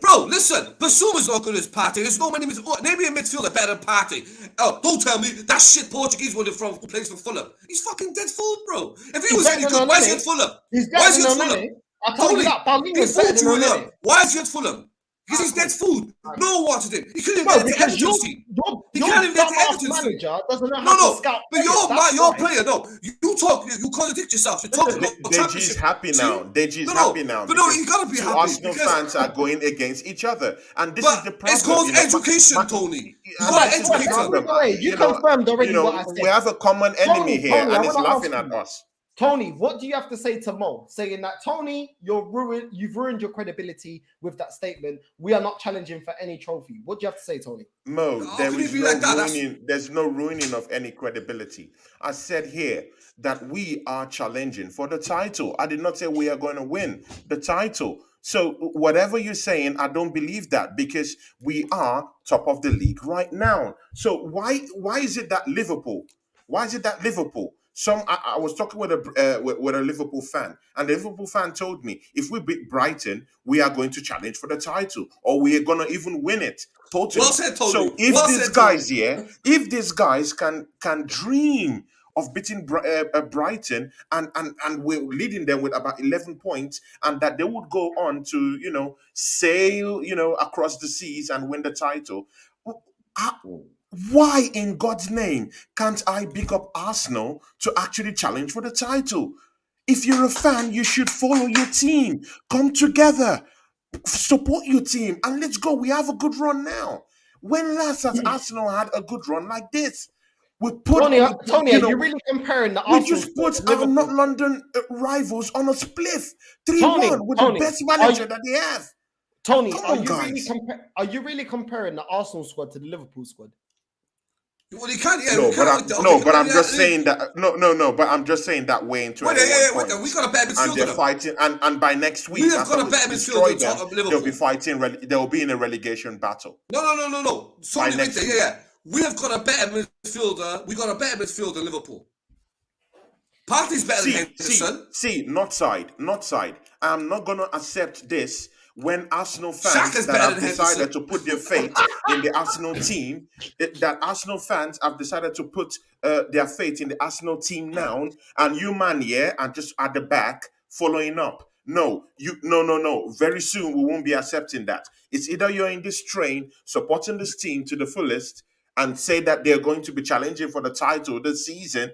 Bro, listen, Basuma's not good as Partey. There's no many maybe a midfielder better than Partey. Oh, don't tell me that shit Portuguese one who plays for Fulham. He's fucking dead fool, bro. If he was any good, why is he at Fulham? Why is he at Fulham? I told you that. Paulinho's better than Nene. Why is he at Fulham? Because he's dead food. No one wanted him. He couldn't get the Everton team. He can't even get the Everton manager doesn't know how to scout. But your player, you contradict yourself. You're talking about Deji's happy now. Deji's happy now. But no, you gotta be happy. Arsenal fans are going against each other, and this is the problem. It's called education, Tony. You confirmed already what I said. We have a common enemy here, and it's laughing at us. Tony, what do you have to say to Mo? Saying that, Tony, you've ruined your credibility with that statement. We are not challenging for any trophy. What do you have to say, Tony? Mo, How there can is it be no like that? ruining. There's no ruining of any credibility. I said here that we are challenging for the title. I did not say we are going to win the title. So whatever you're saying, I don't believe that, because we are top of the league right now. So why is it that Liverpool? Why is it that Liverpool? I was talking with a Liverpool fan, and the Liverpool fan told me if we beat Brighton, we are going to challenge for the title, or we are going to even win it. Totally. Well said, Tony. So if Well these said, guys Tony. here, if these guys can dream of beating Brighton and we're leading them with about 11 points, and that they would go on to sail across the seas and win the title. Why in God's name can't I pick up Arsenal to actually challenge for the title? If you're a fan, you should follow your team. Come together, support your team, and let's go. We have a good run now. When last has Arsenal had a good run like this? We put Tony, are you really comparing the we Arsenal just squad put to our Liverpool? not London rivals on a spliff 3-1 Tony, with Tony, the best manager that they have. Tony, Come are on, you really guys. are you really comparing the Arsenal squad to the Liverpool squad? Well, you can't. Yeah, No, we but can't. I'm just saying that. No. But I'm just saying that way into Wait, points. we got a better midfielder. And they're fighting, and by next week, We have after got a we better destroy midfielder them, than Liverpool. they'll be fighting. They'll be in a relegation battle. No. Sorry, next Victor, week. yeah. We have got a better midfielder. We got a better midfielder than Liverpool. Partey's better than Henderson. See, not side. I'm not gonna accept this when Arsenal fans Xhaka's that better have than decided Henderson. to put their faith in the Arsenal team, that Arsenal fans have decided to put their faith in the Arsenal team now, and you man here are just at the back following up. No. Very soon we won't be accepting that. It's either you're in this train supporting this team to the fullest and say that they're going to be challenging for the title this season,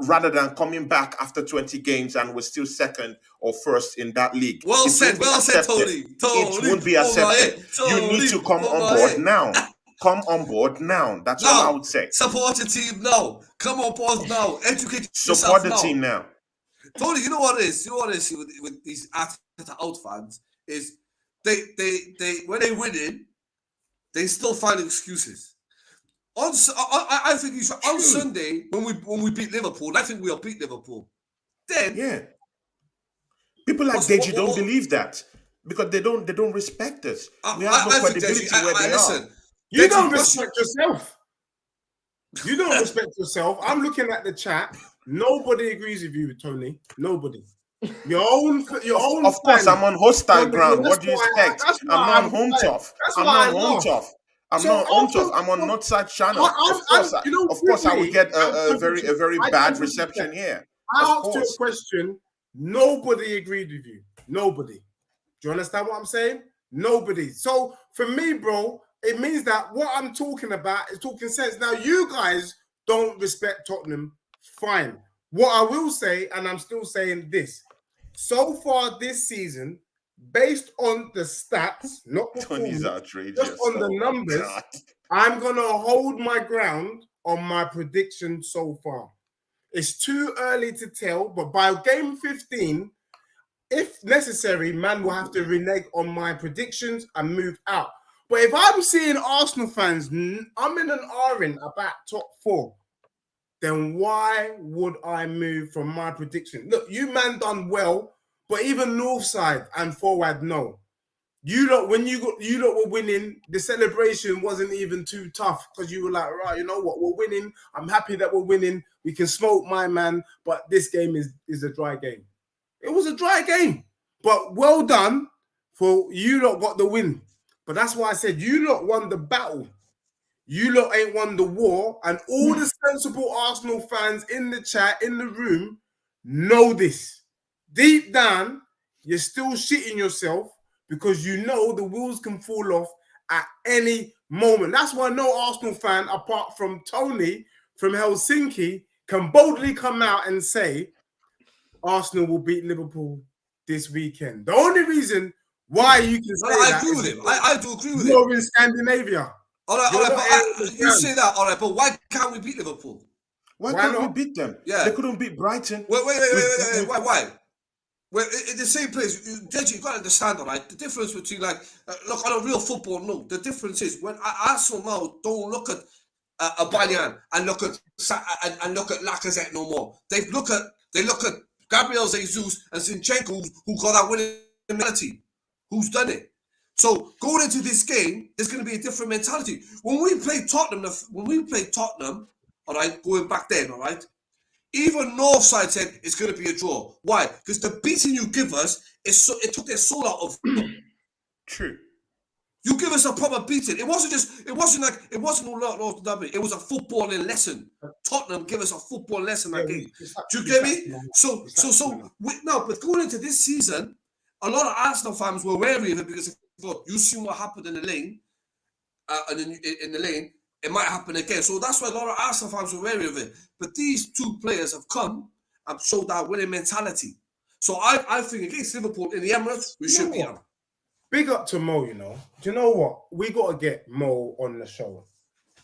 rather than coming back after 20 games and we're still second or first in that league. Well said, Tony. It won't be accepted. You need to come on board now. Come on board now. That's all I would say. Support your team now. Come on board now. Educate yourself Support the now. team now. Tony, you know what it is? You know what it is with these Arteta out fans is they when they winning, they still find excuses. I think on Sunday when we beat Liverpool, I think we'll beat Liverpool. Then people like Deji don't believe that because they don't respect us. We have no credibility where they are. You don't respect yourself. You don't respect yourself. I'm looking at the chat. Nobody agrees with you, Tony. Nobody. Your own. Of course, I'm on hostile ground. What do you expect? I'm not on home turf. I'm not on home turf. I'm not on turf. I'm on Northside channel. Of course, I would get a very bad reception here. I asked you a question. Nobody agreed with you. Nobody. Do you understand what I'm saying? Nobody. So for me, bro, it means that what I'm talking about is talking sense. Now, you guys don't respect Tottenham. Fine. What I will say, and I'm still saying this, so far this season, based on the stats, not performance, just on the numbers, I'm going to hold my ground on my prediction so far. It's too early to tell, but by game 15, if necessary, man will have to renege on my predictions and move out. But if I'm seeing Arsenal fans, I'm in an R-in about top 4, then why would I move from my prediction? Look, you man done well, but even north side and forward, no. You lot, when you lot were winning, the celebration wasn't even too tough because you were like, right, you know what, we're winning. I'm happy that we're winning. We can smoke my man, but this game is a dry game. It was a dry game, but well done for you lot got the win. But that's why I said you lot won the battle. You lot ain't won the war, and all the sensible Arsenal fans in the chat, in the room, know this. Deep down, you're still shitting yourself because you know the wheels can fall off at any moment. That's why no Arsenal fan, apart from Tony from Helsinki, can boldly come out and say Arsenal will beat Liverpool this weekend. The only reason why you can say that agree with him. I do agree with him. You're in Scandinavia. All right, but you say that, all right, but why can't we beat Liverpool? Why Why couldn't we not? beat them? Yeah. They couldn't beat Brighton. Wait. Why? Well, in the same place, you got to understand, all right? The difference between, like, look, on a real football note, the difference is when Arsenal now don't look at Aubameyang and look at Lacazette no more. They look at Gabriel Jesus and Zinchenko, who got that winning mentality, who's done it. So going into this game, there's going to be a different mentality. When we play Tottenham, all right, going back then, all right, even Northside said it's going to be a draw. Why? Because the beating you give us it took their soul out of them. True. You give us a proper beating. It wasn't all North Derby. It was a footballing lesson. Tottenham give us a football lesson that game. Do you get me? But going into this season, a lot of Arsenal fans were wary of it because they thought, you seen what happened in the lane, in the lane, it might happen again. So that's why a lot of Arsenal fans were wary of it. But these two players have come and showed that winning mentality. So I think against Liverpool in the Emirates, we should beat them. Big up to Mo, you know. Do you know what? We got to get Mo on the show.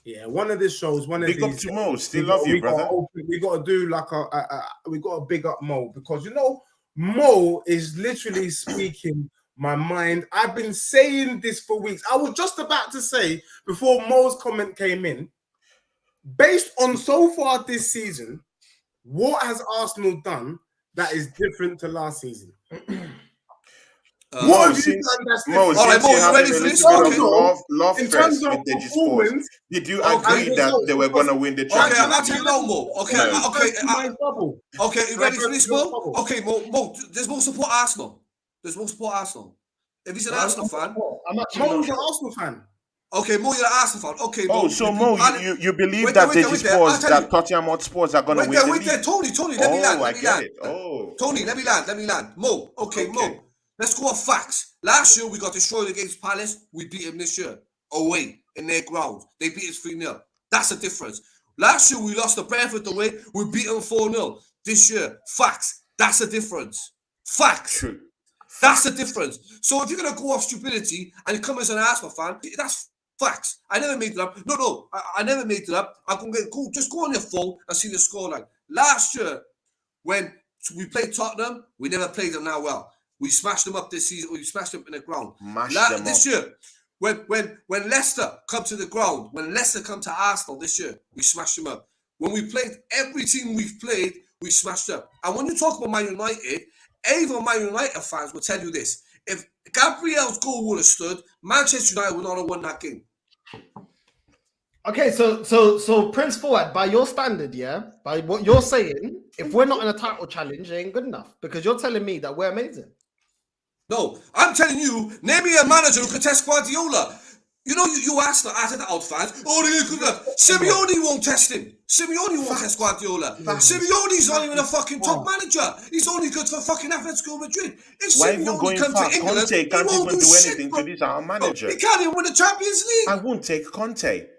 Yeah, one of these shows, Big up to Mo. Still love you, brother. We got to do like we got to big up Mo because, you know, Mo is literally speaking my mind. I've been saying this for weeks. I was just about to say, before Mo's comment came in, based on so far this season, what has Arsenal done that is different to last season? What have you done that's different? All right, Mo, you ready for this? Love in terms of with performance, did you agree that they were going to win the championship? Okay, I'm actually no, Mo. Okay, you ready for this, Mo? Okay, Mo, there's more support Arsenal. If he's an Arsenal fan, Mo's an Arsenal fan. Okay, Mo, you're an Arsenal fan. Okay, Mo. Oh, so Mo, you believe that Tottenham Hotspurs are going to win the league? Tony, let me land. Tony, let me land. Mo, okay, Mo. Let's go off facts. Last year, we got destroyed against Palace. We beat them this year. Away, in their ground. They beat us 3-0. That's the difference. Last year, we lost to Brentford away. We beat them 4-0. This year, facts. That's the difference. Facts. True. That's the difference. So if you're going to go off stupidity and come as an Arsenal fan, that's facts. I never made it up. No, I never made it up. I'm going to just go on your phone and see the scoreline. Last year, when we played Tottenham, we never played them that well. We smashed them up this season. We smashed them in the ground. This year, when Leicester come to the ground, when Leicester come to Arsenal this year, we smashed them up. When we played every team we've played, we smashed up. And when you talk about Man United, even Man United fans will tell you this: if Gabriel's goal would have stood, Manchester United would not have won that game. Okay, so Prince Forward, by your standard, yeah, by what you're saying, if we're not in a title challenge, it ain't good enough because you're telling me that we're amazing. No, I'm telling you, name me a manager who can test Guardiola. You know, you asked the out fans, they're good enough. Simeone won't test him. Simeone won't test Guardiola. Simeone's not even a fucking top manager. He's only good for fucking Atletico Madrid. If Simeone comes to England, Conte can't even do anything to this our manager. He can't even win the Champions League. I won't take Conte.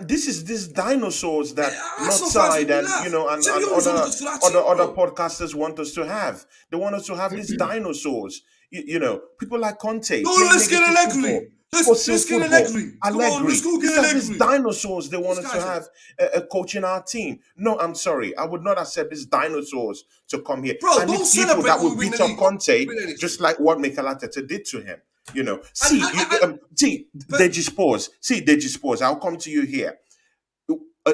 This is these dinosaurs that Northside and other podcasters want us to have. They want us to have these dinosaurs. You know, people like Conte. No, let's get Allegri. Let's get Allegri. Let's go get Allegri. These dinosaurs they want us to have a coach in our team. No, I'm sorry. I would not accept these dinosaurs to come here. Bro, and don't people that would beat up Conte, just like what Mikel Arteta did to him. You know, Deji Spurs. I'll come to you here.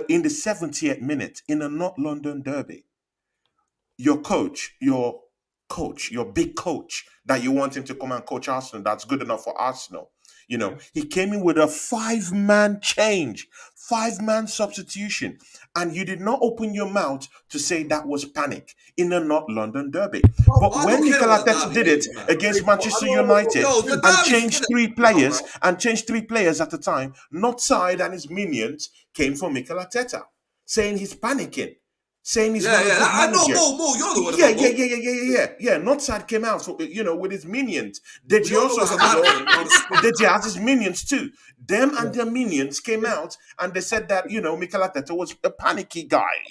In the 70th minute, in a North London derby, your big coach that you want him to come and coach Arsenal, that's good enough for Arsenal. You know, he came in with a 5-man change, 5-man substitution, and you did not open your mouth to say that was panic in a North London derby. But when Mikel Arteta did it against Manchester United and changed 3 players at the time, Northside and his minions came for Mikel Arteta, saying he's panicking. Saying he's I know, Mo, you're the one. Yeah. Northside came out, with his minions. Deji has his minions too. Them and their minions came out and they said that Mikel Arteta was a panicky guy.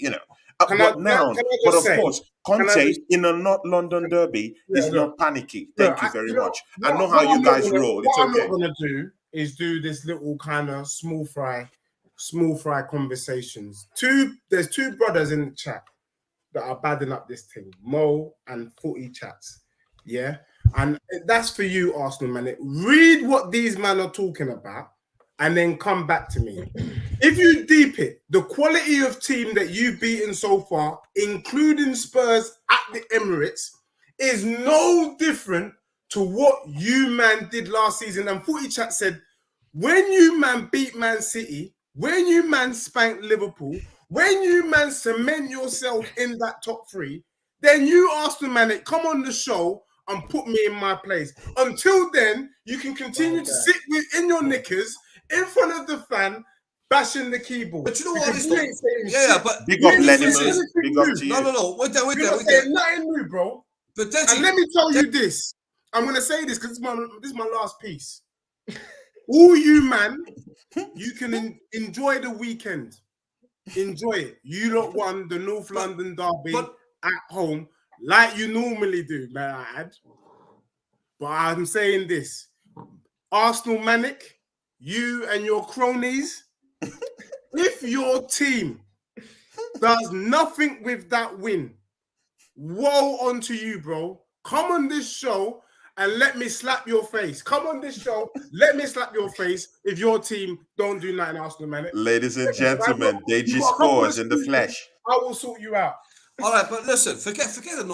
But of course, Conte in a North London derby is not panicky. Thank you very much. I know how you guys roll. It's okay. What I'm not gonna do is do this little kind of small fry small fry conversations. There's two brothers in the chat that are badding up this thing, Mo and Footy Chats. Yeah. And that's for you, Arsenal, man. Read what these men are talking about and then come back to me. If you deep it, the quality of team that you've beaten so far, including Spurs at the Emirates, is no different to what you man did last season. And Footy Chat said, when you man beat Man City, when you man spanked Liverpool, when you man cement yourself in that top three, then you Arsenal man, come on the show and put me in my place. Until then, you can continue to sit in your knickers in front of the fan, bashing the keyboard. But you know what? But big up Lenny, big up to you. No. Wait there. Nothing new, bro. But and let me tell you this. I'm gonna say this because this is my last piece. All you man, you can enjoy the weekend. Enjoy it. You lot won the North London derby at home, like you normally do, may I add. But I'm saying this: Arsenal Manic, you and your cronies, if your team does nothing with that win, woe unto you, bro. Come on this show and let me slap your face. Come on this show, let me slap your face if your team don't do nothing, Arsenal, man. Ladies and gentlemen, Deji scores in the flesh. I will sort you out. All right, but listen, forget the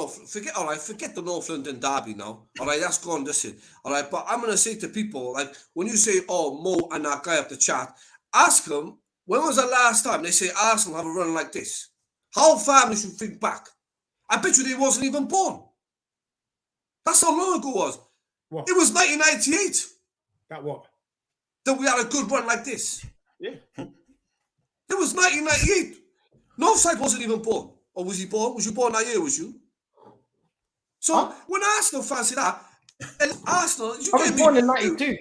North London derby now. All right, that's gone. Listen, all right, but I'm gonna say to people, like, when you say, "Oh, Mo and that guy up the chat," ask them when was the last time they say Arsenal have a run like this. How far we should think back? I bet you they wasn't even born. That's how long ago it was. What? It was 1998. That what? That we had a good run like this. Yeah. It was 1998. Northside wasn't even born. Or was he born? Was you born that year, was you? So when Arsenal fancy that, Arsenal, I was born in 92.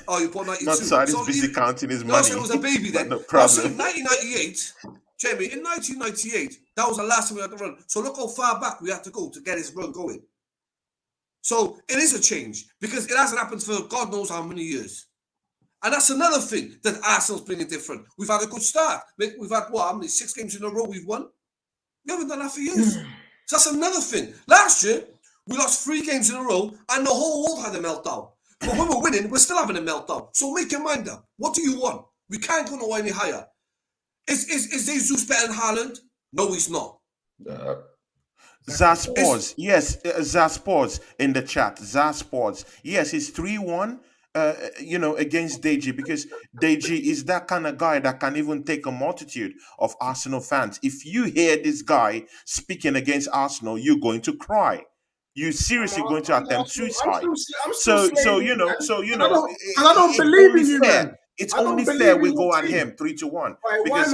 Oh, you born 92. Northside is busy counting his money. Northside was a baby then. No problem. So in 1998, Jamie, in 1998, that was the last time we had to run. So look how far back we had to go to get his run going. So it is a change because it hasn't happened for God knows how many years. And that's another thing that Arsenal's bringing different. We've had a good start. We've had, how many, 6 games in a row we've won? We haven't done that for years. So that's another thing. Last year, we lost 3 games in a row and the whole world had a meltdown. But when we're winning, we're still having a meltdown. So make your mind up. What do you want? We can't go no any higher. Is Jesus better than Haaland? No, he's not. Zasports, yes, Zasports in the chat. Zasports, yes, it's 3-1. Against Deji, because Deji is that kind of guy that can even take a multitude of Arsenal fans. If you hear this guy speaking against Arsenal, you're going to cry. You're seriously going to attempt suicide. So I don't believe in you, man. It's only fair we go at him 3-1 because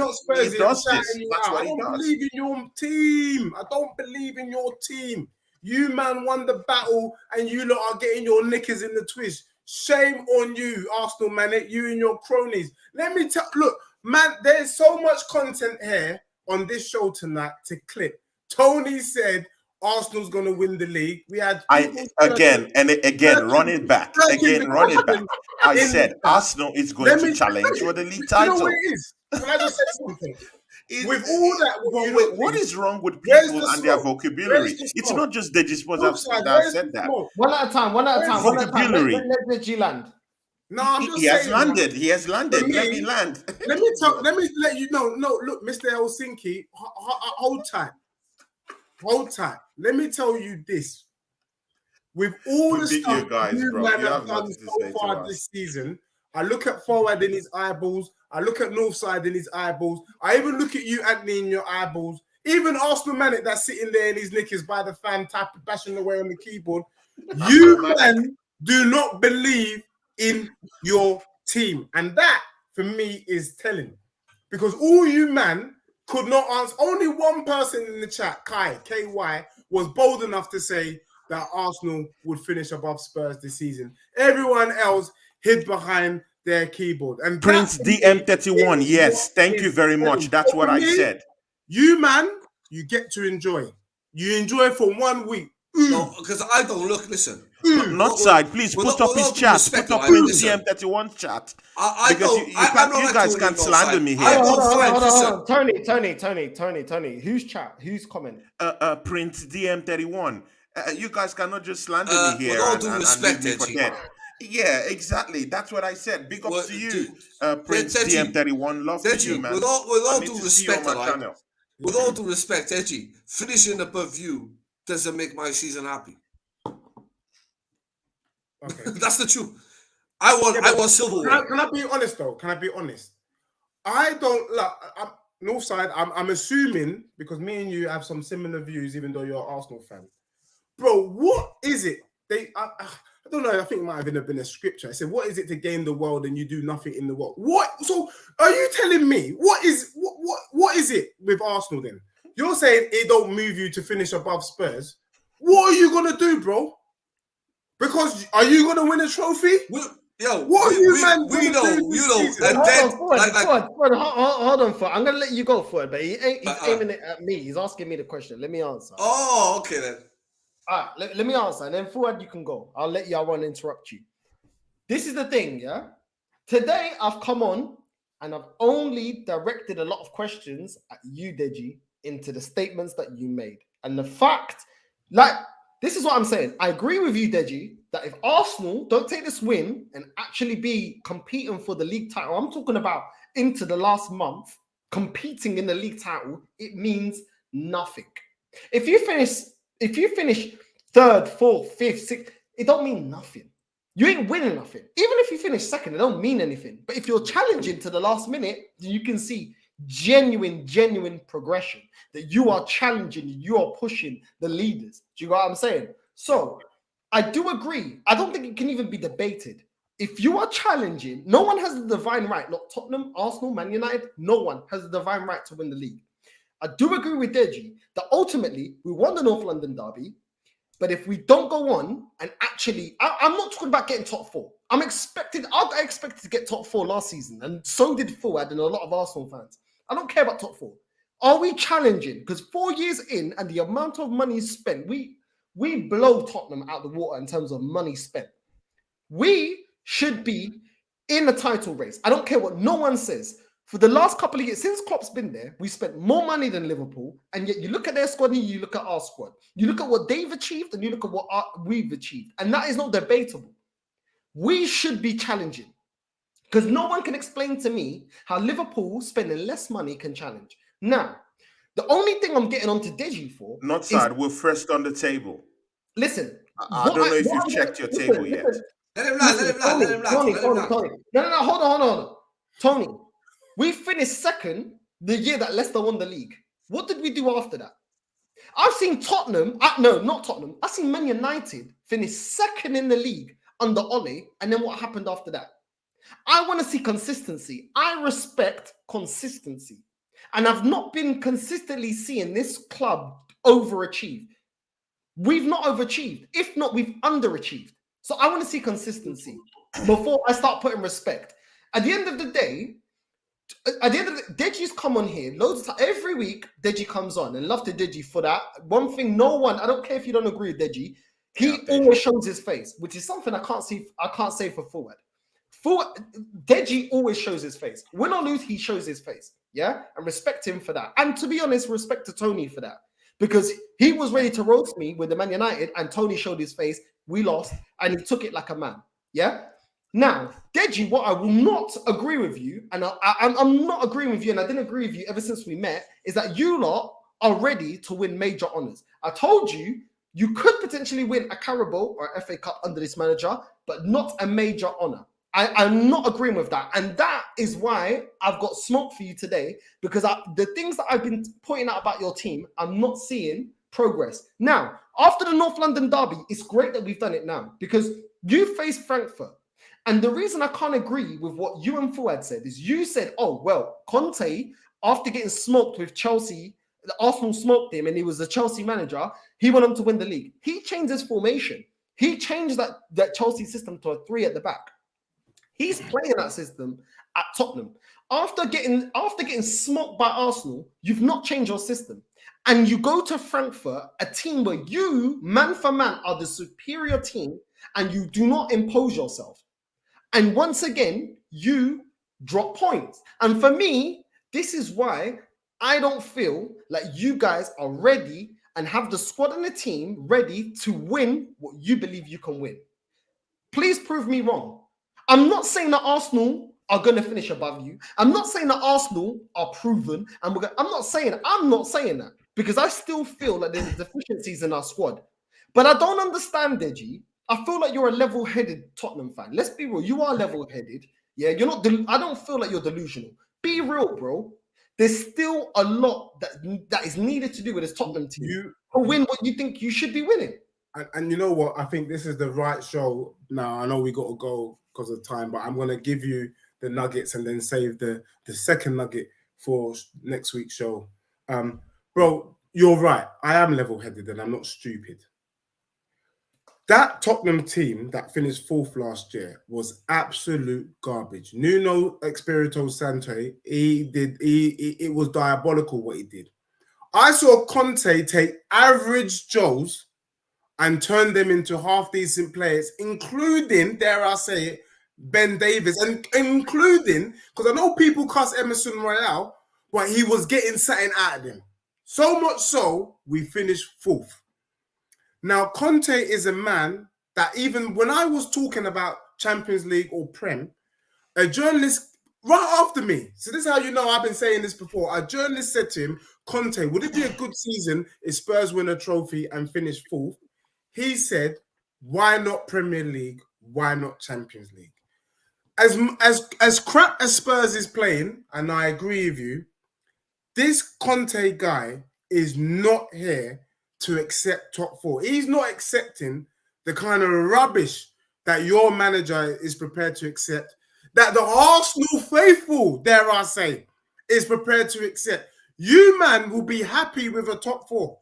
he does this. That's what he does. I don't believe in your team. I don't believe in your team. You man won the battle, and you lot are getting your knickers in the twist. Shame on you, Arsenal man, you and your cronies. Let me tell, look, man, there's so much content here on this show tonight to clip. Tony said Arsenal's going to win the league. We had again, run it back. I said Arsenal is going to challenge for the league title. You know what it is? Can I just say something? With all that, what is wrong with people and their vocabulary? It's not just the Spurs that said that. One at a time. Vocabulary. Let G land. No, I'm just saying. He has landed. Let me land. Let me let you know. No, look, Mr. Helsinki, hold tight. Let me tell you this. With all the stuff you man have done so far this season, I look at forward in his eyeballs. I look at Northside in his eyeballs. I even look at you, Anthony, in your eyeballs. Even Arsenal Manic that's sitting there in his knickers by the fan, bashing away on the keyboard. You men do not believe in your team. And that, for me, is telling. Because all you man could not answer. Only one person in the chat, KY, was bold enough to say that Arsenal would finish above Spurs this season. Everyone else hid behind their keyboard. And Prince DM31, yes, thank you very much. That's what I said. You, man, you get to enjoy. You enjoy for 1 week. No, because I don't look, listen. Not side, please put up his chat. Put up Prince DM31 chat. Because you guys can't slander me here. Hold on. Tony. Whose chat? Whose comment? Prince DM31. You guys cannot just slander me here. With all due respect, yeah, exactly. That's what I said. Big up to you, Prince DM31. Love to you, man. With all due respect, with all due respect, Edgy, finishing above you doesn't make my season happy. Okay. That's the truth. I want silverware. Can I be honest though? Can I be honest? I don't look. Northside. I'm assuming because me and you have some similar views, even though you're an Arsenal fan, bro. What is it? I don't know. I think it might have been a scripture. I said, "What is it to gain the world and you do nothing in the world?" What? So, are you telling me what is it with Arsenal then? You're saying it don't move you to finish above Spurs. What are you gonna do, bro? Because are you gonna win a trophy? What are you, man? We know. Hold on, I'm gonna let you go for it, but he's aiming it at me. He's asking me the question. Let me answer. Oh, okay then. All right, let me answer, and then forward you can go. I'll let you. I won't interrupt you. This is the thing, yeah. Today I've come on and I've only directed a lot of questions at you, Deji, into the statements that you made, and the fact, this is what I'm saying. I agree with you, Deji, that if Arsenal don't take this win and actually be competing for the league title, I'm talking about into the last month, competing in the league title, it means nothing. If you finish third, fourth, fifth, sixth, it don't mean nothing. You ain't winning nothing. Even if you finish second, it don't mean anything. But if you're challenging to the last minute, then you can see genuine progression, that you are challenging, you are pushing the leaders. Do you know what I'm saying? So I do agree. I don't think it can even be debated. If you are challenging, no one has the divine right, not Tottenham, Arsenal, Man United, no one has the divine right to win the league. I do agree with Deji that ultimately we won the North London derby, but if we don't go on and actually, I'm not talking about getting top four. I expected to get top four last season, and so did Forward and a lot of Arsenal fans. I don't care about top four. Are we challenging? Because 4 years in and the amount of money spent, we blow Tottenham out the water in terms of money spent. We should be in the title race. I don't care what no one says. For the last couple of years, since Klopp's been there, we spent more money than Liverpool, and yet you look at their squad and you look at our squad. You look at what they've achieved and you look at what we've achieved, and that is not debatable. We should be challenging. Because no one can explain to me how Liverpool spending less money can challenge. Now, the only thing I'm getting onto Deji for... Not sad, we're first on the table. Listen. I don't know if you've checked your table yet. Let him land. Tony. No, hold on. Tony, we finished second the year that Leicester won the league. What did we do after that? I've seen Tottenham... no, not Tottenham. I've seen Man United finish second in the league under Ole, and then what happened after that? I want to see consistency. I respect consistency. And I've not been consistently seeing this club overachieve. We've not overachieved. If not, we've underachieved. So I want to see consistency before I start putting respect. At the end of the day, Deji's come on here loads of time. Every week, Deji comes on, and love to Deji for that. One thing, I don't care if you don't agree with Deji, he always shows his face, which is something I can't say for Forward. Deji always shows his face. Win or lose, he shows his face. Yeah, and respect him for that. And to be honest, respect to Tony for that, because he was ready to roast me with the Man United, and Tony showed his face. We lost, and he took it like a man. Yeah. Now, Deji, what I will not agree with you, and I'm not agreeing with you, and I didn't agree with you ever since we met, is that you lot are ready to win major honors. I told you you could potentially win a Carabao or FA Cup under this manager, but not a major honor. I'm not agreeing with that. And that is why I've got smoke for you today, because the things that I've been pointing out about your team, I'm not seeing progress. Now, after the North London derby, it's great that we've done it now, because you faced Frankfurt. And the reason I can't agree with what you and Fuad said is you said, oh, well, Conte, after getting smoked with Chelsea, the Arsenal smoked him and he was the Chelsea manager, he went on to win the league. He changed his formation. He changed that Chelsea system to a 3 at the back. He's playing that system at Tottenham. After getting smoked by Arsenal, you've not changed your system. And you go to Frankfurt, a team where you, man for man, are the superior team, and you do not impose yourself. And once again, you drop points. And for me, this is why I don't feel like you guys are ready and have the squad and the team ready to win what you believe you can win. Please prove me wrong. I'm not saying that Arsenal are going to finish above you. I'm not saying that Arsenal are proven. I'm not saying that because I still feel like there's deficiencies in our squad. But I don't understand, Deji. I feel like you're a level-headed Tottenham fan. Let's be real. You are level-headed. Yeah, you're not. I don't feel like you're delusional. Be real, bro. There's still a lot that is needed to do with this Tottenham team to win what you think you should be winning. And you know what? I think this is the right show. Now, I know we got to go because of time, but I'm going to give you the nuggets and then save the second nugget for next week's show. Bro, you're right. I am level-headed and I'm not stupid. That Tottenham team that finished fourth last year was absolute garbage. Nuno Espirito Santo, it was diabolical what he did. I saw Conte take average Joes and turn them into half-decent players, including, dare I say it, Ben Davies, and including, because I know people cuss Emerson Royale, but he was getting something out of them. So much so, we finished fourth. Now, Conte is a man that even when I was talking about Champions League or Prem, a journalist right after me, so this is how you know I've been saying this before, a journalist said to him, Conte, would it be a good season if Spurs win a trophy and finish fourth? He said, why not Premier League? Why not Champions League? As crap as Spurs is playing, and I agree with you, this Conte guy is not here to accept top four. He's not accepting the kind of rubbish that your manager is prepared to accept, that the Arsenal faithful, dare I say, is prepared to accept. You, man, will be happy with a top four.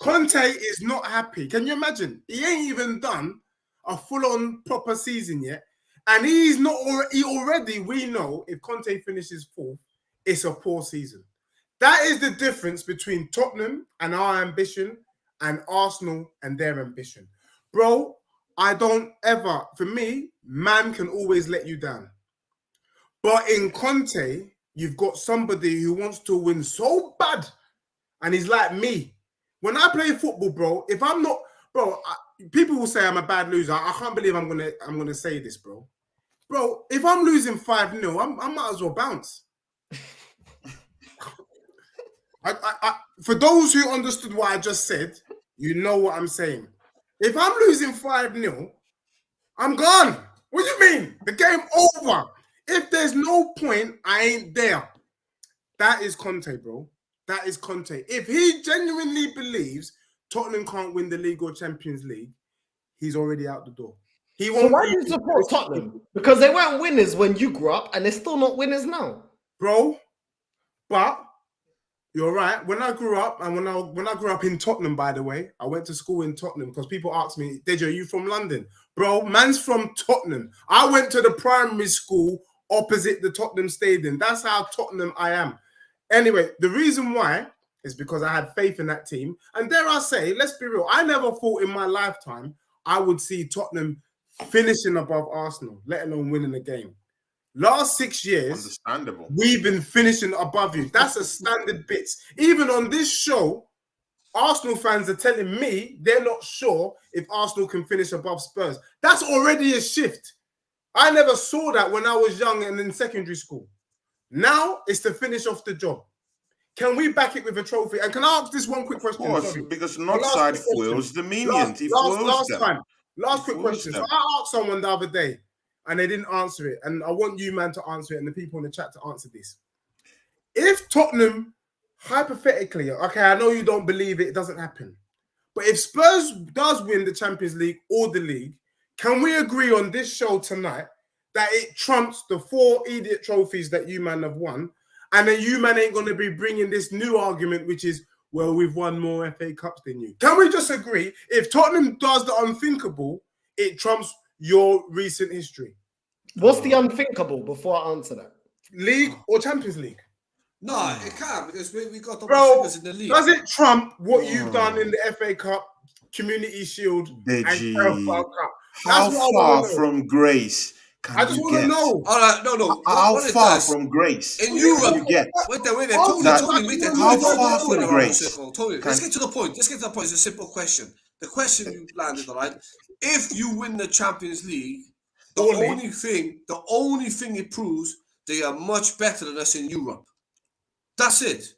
Conte is not happy. Can you imagine? He ain't even done a full-on proper season yet. And he's not already, we know, if Conte finishes fourth, it's a poor season. That is the difference between Tottenham and our ambition and Arsenal and their ambition. Bro, I don't ever, for me, man can always let you down. But in Conte, you've got somebody who wants to win so bad. And he's like me. When I play football, bro, if I'm not, bro, people will say I'm a bad loser. I can't believe I'm gonna say this, bro. Bro, if I'm losing 5-0, I might as well bounce. For those who understood what I just said, you know what I'm saying. If I'm losing 5-0, I'm gone. What do you mean? The game over. If there's no point, I ain't there. That is Conte, bro. That is Conte. If he genuinely believes Tottenham can't win the league or Champions League, he's already out the door. He won't. So why do you support Tottenham? Because they weren't winners when you grew up, and they're still not winners now, bro. But you're right. When I grew up, and when I grew up in Tottenham, by the way, I went to school in Tottenham because people ask me, Deji, are you from London? Bro, man's from Tottenham. I went to the primary school opposite the Tottenham Stadium. That's how Tottenham I am. Anyway, the reason why is because I had faith in that team. And dare I say, let's be real, I never thought in my lifetime I would see Tottenham finishing above Arsenal, let alone winning a game. Last 6 years, understandable, we've been finishing above you. That's a standard bits. Even on this show, Arsenal fans are telling me they're not sure if Arsenal can finish above Spurs. That's already a shift. I never saw that when I was young and in secondary school. Now it's to finish off the job. Can we back it with a trophy? And can I ask this one quick question? Of course, because not side foils the lenient. Last quick question. So I asked someone the other day and they didn't answer it. And I want you, man, to answer it and the people in the chat to answer this. If Tottenham, hypothetically, okay, I know you don't believe it doesn't happen. But if Spurs does win the Champions League or the league, can we agree on this show tonight that it trumps the 4 idiot trophies that you, man, have won? And then you, man, ain't going to be bringing this new argument, which is, well, we've won more FA Cups than you. Can we just agree, if Tottenham does the unthinkable, it trumps your recent history? What's the unthinkable before I answer that? League or Champions League? No, it can't, because we got the figures in the league. Does it trump what you've done in the FA Cup, Community Shield, and Carabao Cup? That's what I far want to know. from grace I can just you want to get? know. All right, no. How What it far does from grace in can Europe? you get? Wait there. That- Tony, wait there. How Tony, far don't from go around the grace circle. Tony, let's get to the point. It's a simple question. The question you landed, all right? If you win the Champions League, the only thing it proves they are much better than us in Europe. That's it.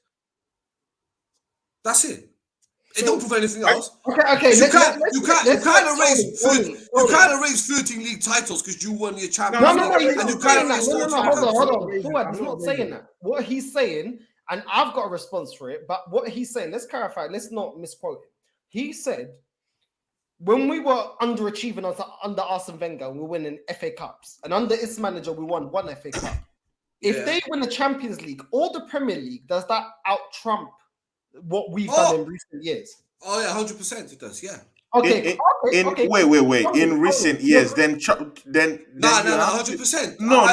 It don't prove anything else. Okay. You can't erase 13 league titles because you won your Champions No, League. he's not saying that. Hold on. Fuad, he's not saying that. What he's saying, and I've got a response for it, but what he's saying, let's clarify, let's not misquote it. He said, when we were underachieving under Arsene Wenger, we were winning FA Cups, and under his manager, we won one FA Cup. If they win the Champions League or the Premier League, does that out-trump what we've done in recent years? Oh yeah, 100% it does. Yeah. Okay. Wait. In recent years, then No, 100%. No.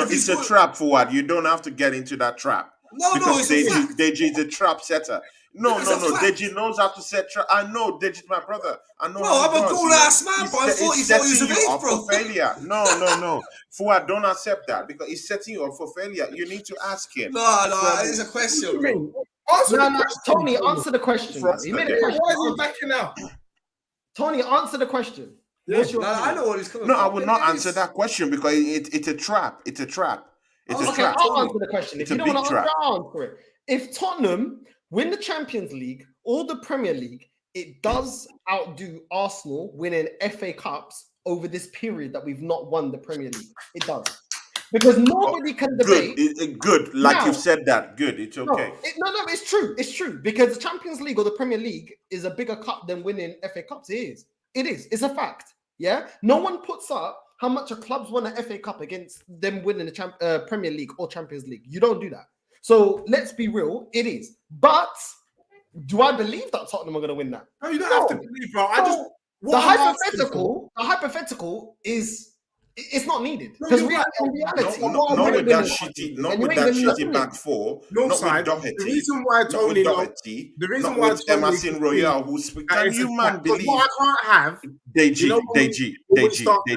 It's a trap for what? You don't have to get into that trap. Because Deji is a trap setter. No. Deji knows how to set trap. I know Deji's my brother. I know. Bro, I'm a grown ass man, bro. I'm 44 years of age, bro. For failure. No. Fuad, don't accept that because he's setting you up for failure. You need to ask him. No, it's a question, bro. Tony, answer the question. He made a question. Why is he backing out? Tony, answer the question. I know what he's coming from. I will not answer that question because it's a trap. It's a trap. It's a trap. I'll answer the question. If you don't want to answer, I'll answer it. If Tottenham win the Champions League or the Premier League, it does outdo Arsenal winning FA Cups over this period that we've not won the Premier League. It does. Because nobody can debate. Good. Like you've said that. Good. It's okay. No, it's true. It's true. Because the Champions League or the Premier League is a bigger cup than winning FA Cups. It is. It's a fact. Yeah? No one puts up how much a club's won an FA Cup against them winning the Premier League or Champions League. You don't do that. So let's be real. It is. But do I believe that Tottenham are going to win that? No, you don't have to believe, bro. The hypothetical is it's not needed because in reality, not with that shitty back four. No side. The reason why Tony, Emerson Royale, who's can you man believe? What I can't have, Deji,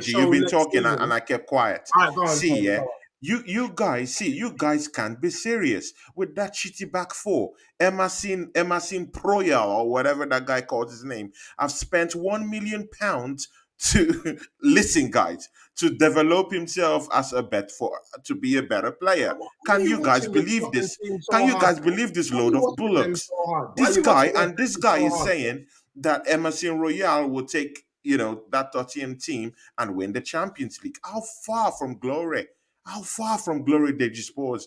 you've been talking and I kept quiet. You guys can't be serious with that shitty back four. Emerson Proyal or whatever that guy calls his name. I've spent £1 million to listen, guys, to develop himself as to be a better player. Can you guys believe this? Can you guys believe this load of bullocks? This guy is saying that Emerson Royale will take that Tottenham team and win the Champions League. How far from glory? How far from glory, Deji Spurs,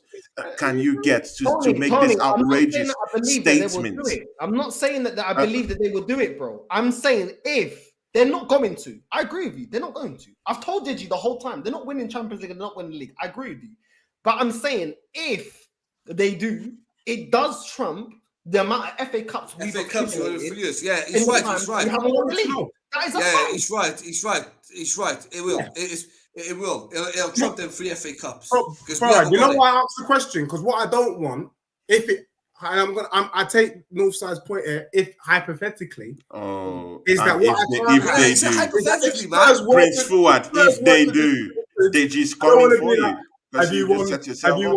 can you get to make this outrageous statement? I'm not saying that I believe that they will do it, bro. I'm saying if they're not going to. I agree with you. They're not going to. I've told Deji the whole time. They're not winning Champions League and they're not winning the league. I agree with you. But I'm saying if they do, it does trump the amount of FA Cups we've accumulated. Yeah, he's right. That is a fact. He's right. It will. It will. It'll trump them 3 FA Cups. You know why I asked the question? Because what I don't want, I take Northside's point here. If hypothetically, Prince Fuad, if they do, they just coming for you. Have you won a trophy?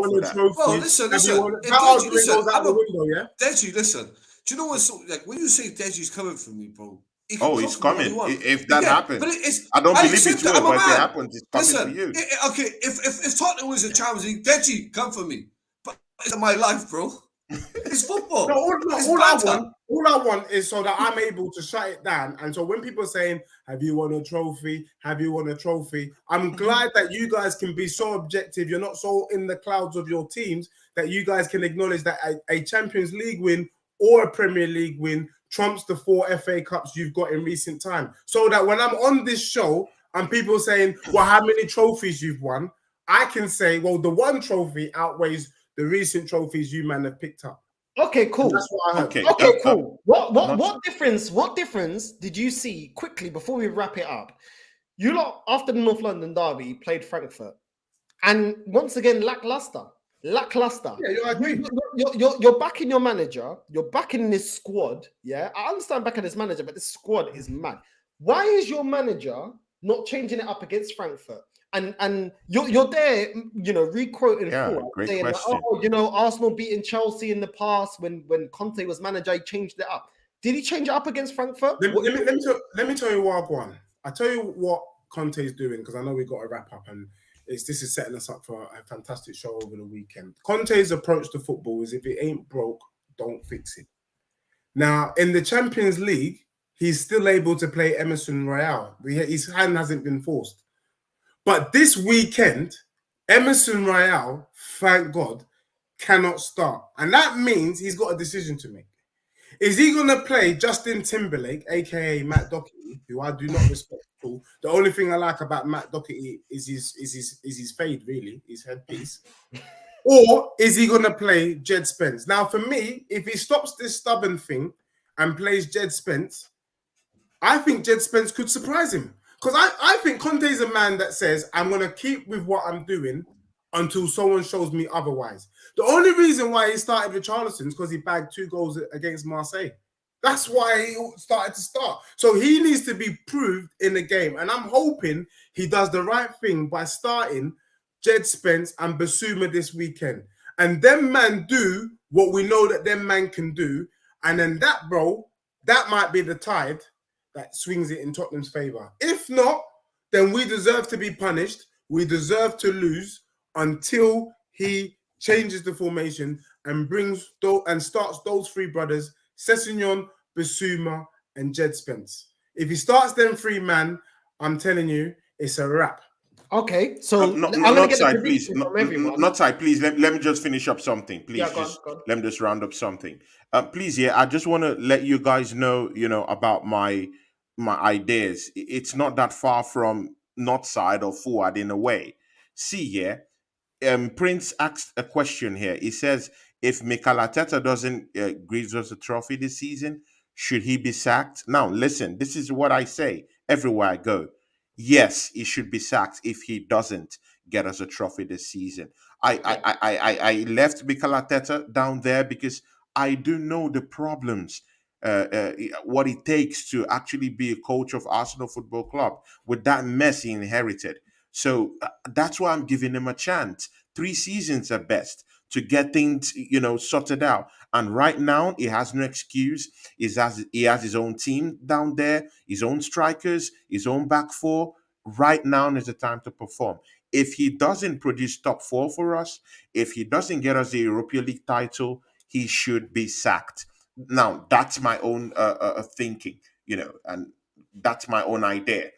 Well, listen. Deji, listen. Do you know what's like when you say Deji's coming for me, bro? He's coming. If that happens, I don't believe it will, but if it happens, it's coming for you. If Tottenham wins the Champions League, Deji, come for me. But it's my life, bro. It's football. All I want is so that I'm able to shut it down. And so when people are saying, have you won a trophy? Have you won a trophy? I'm glad that you guys can be so objective. You're not so in the clouds of your teams that you guys can acknowledge that a Champions League win or a Premier League win trumps the 4 FA Cups you've got in recent time. So that when I'm on this show and people saying, well, how many trophies you've won? I can say, well, the one trophy outweighs the recent trophies you man have picked up. Okay, cool. That's what I heard. Okay, cool. What difference did you see quickly before we wrap it up? You lot, after the North London derby, played Frankfurt. And once again, lackluster. Yeah, you're backing your manager. You're backing this squad. Yeah, I understand backing this manager, but this squad is mad. Why is your manager not changing it up against Frankfurt? And you're there, re-quoting Full, great saying like, question. oh, Arsenal beating Chelsea in the past when Conte was manager, he changed it up. Did he change it up against Frankfurt? Let me tell you what, Juan. I tell you what Conte is doing, because I know we've got to wrap up, and this is setting us up for a fantastic show over the weekend. Conte's approach to football is, if it ain't broke, don't fix it. Now, in the Champions League, he's still able to play Emerson Royale. His hand hasn't been forced. But this weekend, Emerson Royale, thank God, cannot start. And that means he's got a decision to make. Is he going to play Justin Timberlake, a.k.a. Matt Doherty, who I do not respect at all? The only thing I like about Matt Doherty is his fade, really, his headpiece. Or is he going to play Jed Spence? Now, for me, if he stops this stubborn thing and plays Jed Spence, I think Jed Spence could surprise him. Because I think Conte is a man that says, I'm going to keep with what I'm doing until someone shows me otherwise. The only reason why he started with Richarlison is because he bagged 2 goals against Marseille. That's why he started to start. So he needs to be proved in the game. And I'm hoping he does the right thing by starting Jed Spence and Basuma this weekend. And them man do what we know that them man can do. And then that might be the tide that swings it in Tottenham's favour. If not, then we deserve to be punished. We deserve to lose until he changes the formation and starts those 3 brothers, Sessegnon, Basuma, and Jed Spence. If he starts them 3 man, I'm telling you, it's a wrap. Okay, so I'm going to get please. Not side, please. Let me just finish up something, please. Yeah, go on. Let me just round up something. Please, I just want to let you guys know, about my ideas. It's not that far from not side or forward in a way. See, Prince asked a question here. He says, if Mikel Arteta doesn't give us a trophy this season, should he be sacked? Now, listen, this is what I say everywhere I go. Yes, he should be sacked if he doesn't get us a trophy this season. I left Mikel Arteta down there because I do know the problems, what it takes to actually be a coach of Arsenal Football Club with that mess he inherited. So that's why I'm giving him a chance. 3 seasons at best to get things, sorted out. And right now, he has no excuse. He has his own team down there, his own strikers, his own back 4. Right now is the time to perform. If he doesn't produce top 4 for us, if he doesn't get us the Europa League title, he should be sacked. Now, that's my own thinking, and that's my own idea.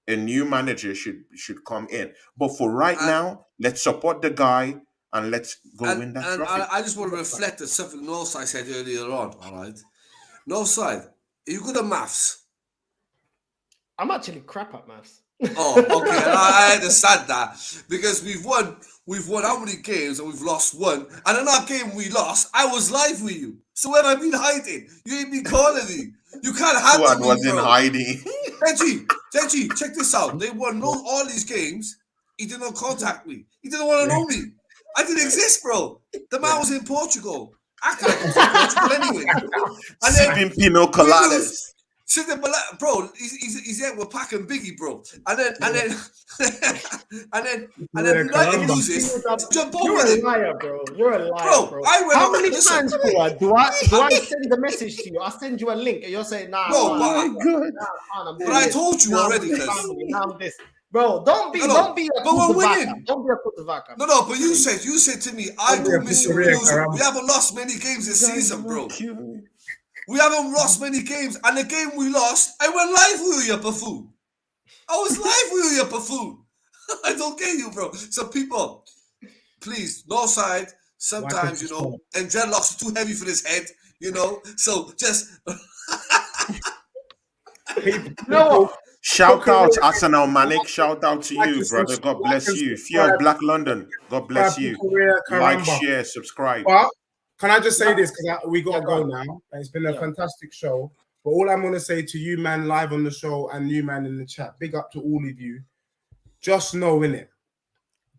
A new manager should come in. But for right now, let's support the guy and let's go win that trophy. I just want to reflect on something Northside said earlier on, all right? Northside, are you good at maths? I'm actually crap at maths. Oh, okay. I understand that. Because we've won how many games and we've lost 1. And in that game we lost, I was live with you. So when I've been hiding, you ain't been calling me. You can't handle me, wasn't bro. hiding. Deji, check this out. They won all these games. He did not contact me. He didn't want to know me. I didn't exist, bro. The man was in Portugal. Acting like he was in Portugal anyway. And then Pino Coladas. Bro, he's there with Pac and Biggie, bro. And then United loses. Jump over You're it. a liar, bro. You're a liar, bro. I went How on, many listen, times do I send the message to you? I send you a link and you're saying, nah. No, but I told you already. Now this. Bro, don't be a but we're winning. Don't be a Kutavaka. No, but you said to me, I do miss you losing. We haven't lost many games this season, bro. We haven't lost many games, and the game we lost, I went live with you, buffoon. I was live with you, buffoon. I don't get you, bro. So people, please, Northside, sometimes, and dreadlocks are too heavy for this head, so just... No. Shout out, Arsenal Manic. Shout out to you, brother. God bless you. Fear of Black London. God bless you. Like, share, subscribe. But can I just say this, because we got to go now. It's been a fantastic show. But all I'm going to say to you, man, live on the show, and you, man, in the chat, big up to all of you. Just know, innit?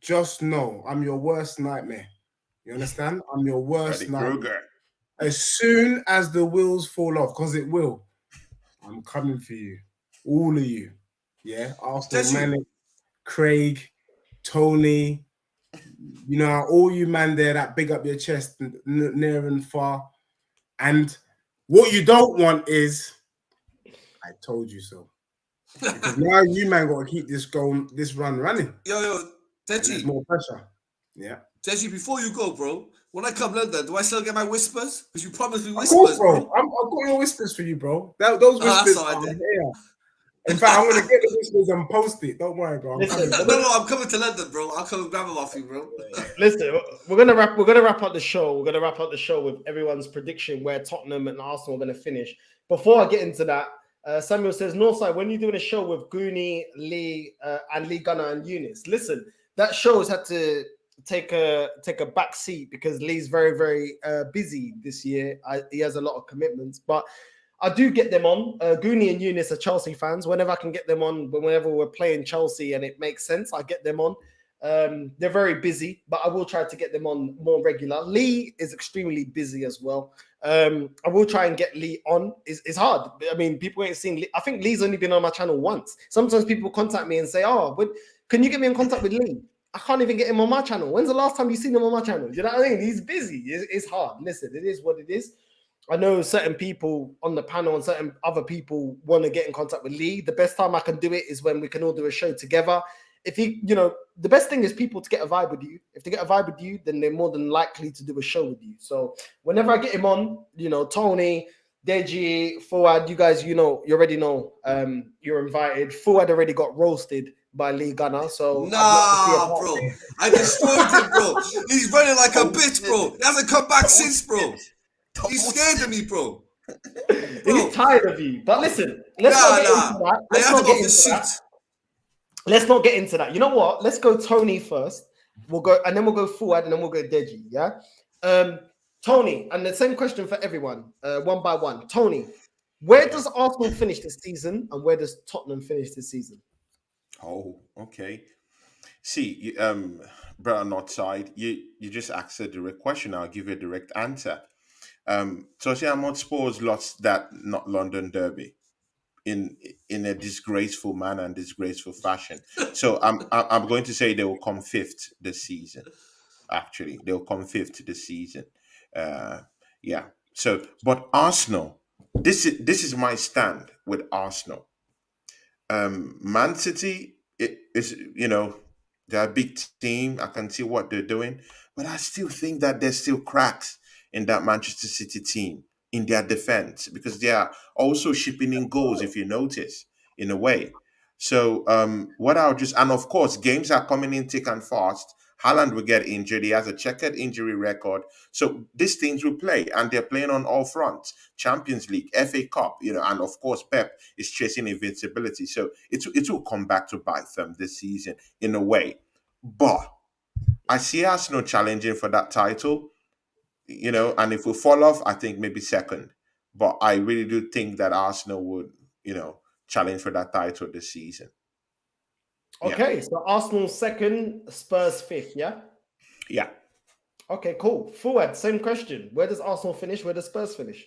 Just know, I'm your worst nightmare. You understand? I'm your worst nightmare. As soon as the wheels fall off, because it will, I'm coming for you. all of you. Yeah, Arsenal, Did you? Manic, Craig, Tony, you know, all you man there that big up your chest near and far. And what you don't want is, I told you so. Because now you man got to keep this run running. Yo, There's Deji. more pressure. Yeah. Deji, before you go, bro, when I come London, do I still get my whispers? Because you promised me Of whispers, course, bro. bro. I've got your whispers for you, bro. Those whispers that's all are right, here. In fact, I'm going to get the whispers and post it. Don't worry, bro. Listen, No, I'm coming to London, bro. I'll come and grab them off you, bro. Listen, we're gonna wrap up the show. We're gonna wrap up the show with everyone's prediction where Tottenham and Arsenal are gonna finish. Before I get into that, Samuel says, Northside, when you're doing a show with Goonie, Lee, and Lee Gunner and Eunice, listen, that show's had to take a back seat because Lee's very, very busy this year. He has a lot of commitments, but I do get them on. Goonie and Eunice are Chelsea fans. Whenever I can get them on, whenever we're playing Chelsea and it makes sense, I get them on. They're very busy, but I will try to get them on more regular. Lee is extremely busy as well. I will try and get Lee on. It's hard. I mean, people ain't seen Lee. I think Lee's only been on my channel once. Sometimes people contact me and say, oh, but can you get me in contact with Lee? I can't even get him on my channel. When's the last time you seen him on my channel? You know what I mean? He's busy. It's hard. Listen, it is what it is. I know certain people on the panel and certain other people want to get in contact with Lee. The best time I can do it is when we can all do a show together. If he, the best thing is people to get a vibe with you. If they get a vibe with you, then they're more than likely to do a show with you. So whenever I get him on, Tony, Deji, Fuad, you guys, you already know, you're invited. Fuad already got roasted by Lee Gunner. So nah, bro, I destroyed him, bro. He's running like a bitch, bro. He hasn't come back since, bro. He's scared of me, bro. He's tired of you. But listen, let's not get into that. Let's not get into that. You know what? Let's go Tony first. We'll go, and then we'll go Fuad, and then we'll go Deji. Yeah. Tony, and the same question for everyone, one by one. Tony, where does Arsenal finish this season, and where does Tottenham finish this season? Oh, okay. See, brother, not side. You just asked a direct question. I'll give you a direct answer. Tottenham Hotspur's lost that not London derby in a disgraceful manner and disgraceful fashion. So I'm going to say they will come fifth this season. Actually, they'll come fifth this season. Yeah. So, but Arsenal, this is my stand with Arsenal. Man City, it is they're a big team. I can see what they're doing, but I still think that there's still cracks in that Manchester City team in their defense because they are also shipping in goals, if you notice, in a way. So and of course, games are coming in thick and fast. Haaland will get injured. He has a checkered injury record. So these teams will play, and they're playing on all fronts. Champions League, FA Cup, and of course, Pep is chasing invincibility. So it will come back to bite them this season in a way. But I see Arsenal challenging for that title. And if we fall off, I think maybe second. But I really do think that Arsenal would, challenge for that title this season. Okay, so Arsenal second, Spurs fifth, yeah? Yeah. Okay, cool. Forward, same question. Where does Arsenal finish? Where does Spurs finish?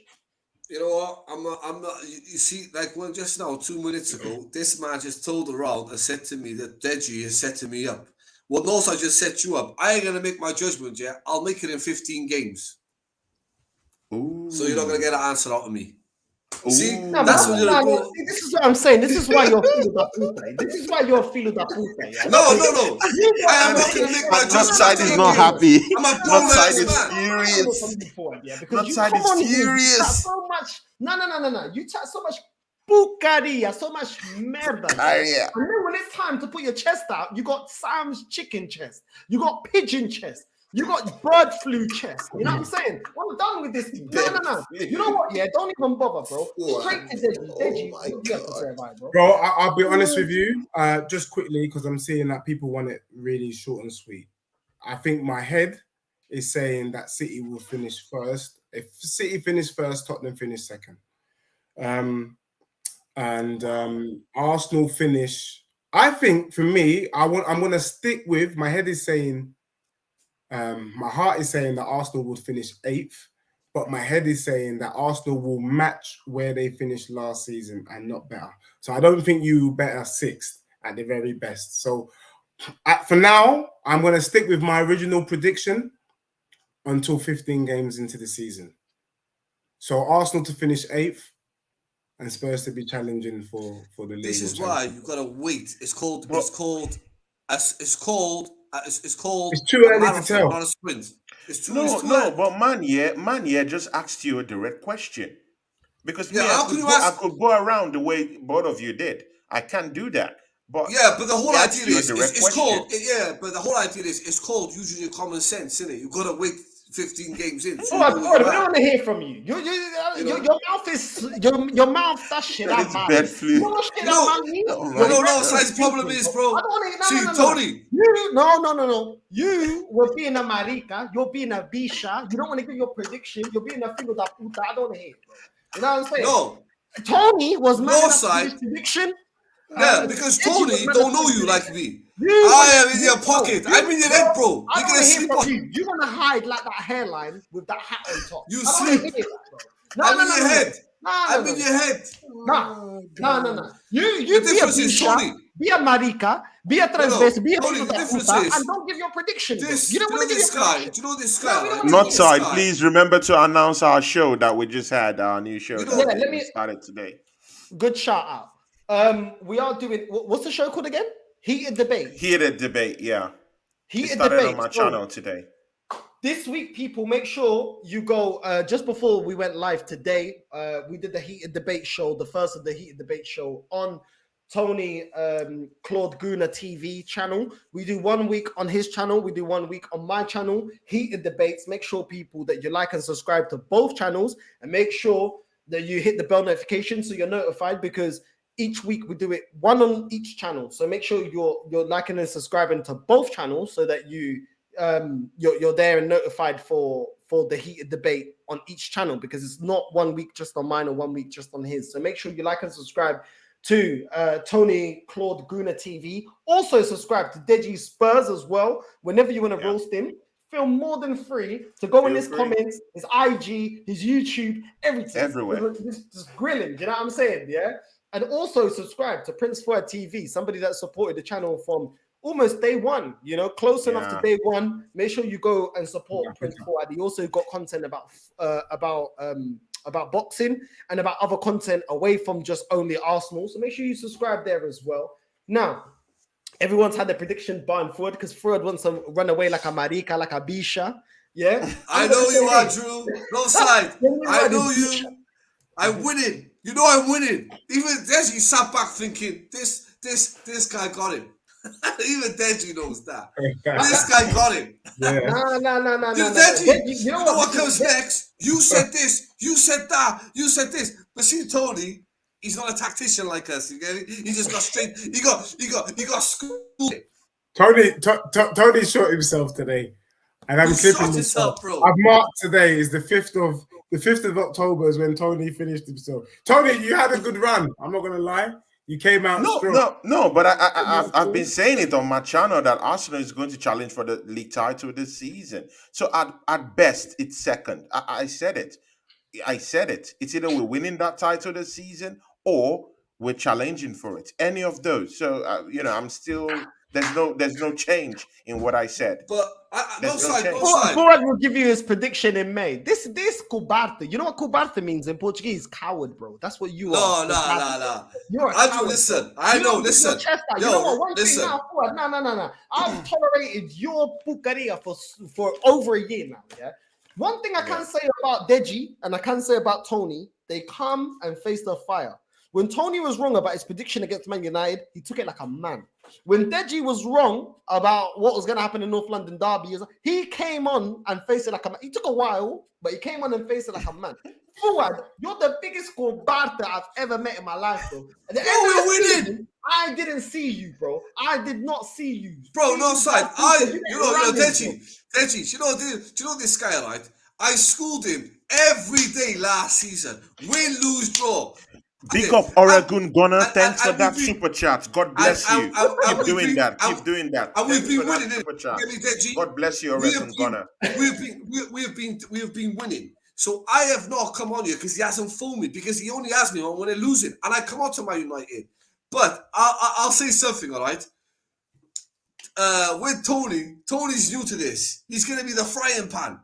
You know what? I'm not. You see, like just now, 2 minutes ago, this man just told around and said to me that Deji is setting me up. Well, North, I just set you up. I ain't gonna make my judgment, yeah. I'll make it in 15 games. Ooh. So you're not gonna get an answer out of me. Ooh. See, that's what you're going. This is what I'm saying. This is why you're feeling that puta. This is why you're feeling that puta. Yeah? No. I am not gonna make my judgment. Northside is not happy. I'm a grown Northside is man. furious. Northside is furious. So much. No. You chat so much bucaria, so much merda. Yeah. And then when it's time to put your chest out, you got Sam's chicken chest. You got pigeon chest. You got bird flu chest. You know what I'm saying? I'm done with this. No. You know what? Yeah, don't even bother, bro. Straight to Deji. Oh my God. Bro, I'll be honest with you, just quickly, because I'm seeing that people want it really short and sweet. I think my head is saying that City will finish first. If City finish first, Tottenham finish second. Arsenal finish. I think for me, I'm going to stick with, my head is saying, my heart is saying that Arsenal would finish 8th, but my head is saying that Arsenal will match where they finished last season and not better. So I don't think you better 6th at the very best. So for now, I'm going to stick with my original prediction until 15 games into the season. So Arsenal to finish 8th and Spurs to be challenging for the league. This is why you've got to wait. It's called it's too early marathon, to tell. not a sprint. It's too No, but man, just asked you a direct question. Because I could go around the way both of you did. I can't do that. But but the whole idea is it's called but the whole idea is it's called using your common sense, isn't it? You've got to wait 15 games in. So we don't want to hear from you. Your mouth is your mouth. That shit. It's bad flu. No, size problem is, bro. See, Tony. No. You were being a marica. You're being a bisha. You don't want to give your prediction. You're being a figo da puta. I don't want to hear it, bro. You know what I'm saying? No. Tony was man enough to his prediction. Yeah, because Tony don't know you like me. I am in your pocket. I'm in your head, bro. I don't want to hear from you. You want to hide like that hairline with that hat on top. You sleep. I'm in your head. I'm in your head. No. You be a bisha, be a marica, be a transvest, be a and don't give your prediction. You don't want to give your prediction. Do you know this guy? Not side. Please remember to announce our show that we just had, our new show that started today. Good shout out. We are doing, what's the show called again? Heated Debate. Heated Debate, yeah. Heated Debate on my So, channel today. This week, people, make sure you go, just before we went live today, we did the Heated Debate show, the first of the Heated Debate show on Tony Claude Guna TV channel. We do 1 week on his channel. We do 1 week on my channel, Heated Debates. Make sure, people, that you like and subscribe to both channels, and make sure that you hit the bell notification so you're notified, because each week we do it one on each channel. So make sure you're liking and subscribing to both channels so that you're there and notified for the Heated Debate on each channel, because it's not 1 week just on mine or 1 week just on his. So make sure you like and subscribe to Tony Claude Guna TV. Also subscribe to Deji Spurs as well. Whenever you want to roast him, feel more than free to go in his comments, his IG, his YouTube, everything. Everywhere. Just grilling, you know what I'm saying? Yeah. And also subscribe to Prince Fuad TV, somebody that supported the channel from almost day one, close enough to day one. Make sure you go and support Prince Fuad. He also got content about boxing and about other content away from just only Arsenal. So make sure you subscribe there as well. Now, everyone's had their prediction barn forward because Fuad wants to run away like a marica, like a bisha. Yeah. I know you are, Drew. No side. I know you. I'm winning. You know I'm winning. Even Deji sat back thinking, this guy got him. Even Deji knows that. This guy got him. No. Deji, you know what comes next? You said this. You said that. You said this. But see, Tony, he's not a tactician like us. You get it? He just got straight. He got schooled. Tony shot himself today, and I'm clipping myself. I've marked today is the 5th of October is when Tony finished himself. Tony, you had a good run. I'm not gonna lie. You came out strong. No, but I've been saying it on my channel that Arsenal is going to challenge for the league title this season. So at best, it's second. I said it. It's either we're winning that title this season or we're challenging for it. Any of those. So I'm still. There's no change in what I said. But no side. Fuad will give you his prediction in May. This cobarte. You know what cobarte means in Portuguese? Coward, bro. That's what you are. No. You're a coward. Listen. I know. Listen. You know what? One thing now, Fuad. No. I've tolerated your pucaria for over a year now. Yeah. One thing I can say about Deji and I can say about Tony, they come and face the fire. When Tony was wrong about his prediction against Man United, he took it like a man. When Deji was wrong about what was going to happen in North London Derby, he came on and faced it like a man. It took a while, but he came on and faced it like a man. Fuad, you're the biggest cobarte I've ever met in my life, bro. At the end of the season, I didn't see you, bro. I did not see you. Bro, no side. Deji, you know this guy, right? I schooled him every day last season. Win, lose, draw. Big up Oregon Gunner. Thanks for that super chat. God bless you. Keep doing that. And we've been winning it. God bless you, Oregon Gunner. We have been winning. So I have not come on here because he hasn't phoned me, because he only has me on when they're losing, and I come on to Man United. But I'll say something, all right? With Tony's new to this. He's going to be the frying pan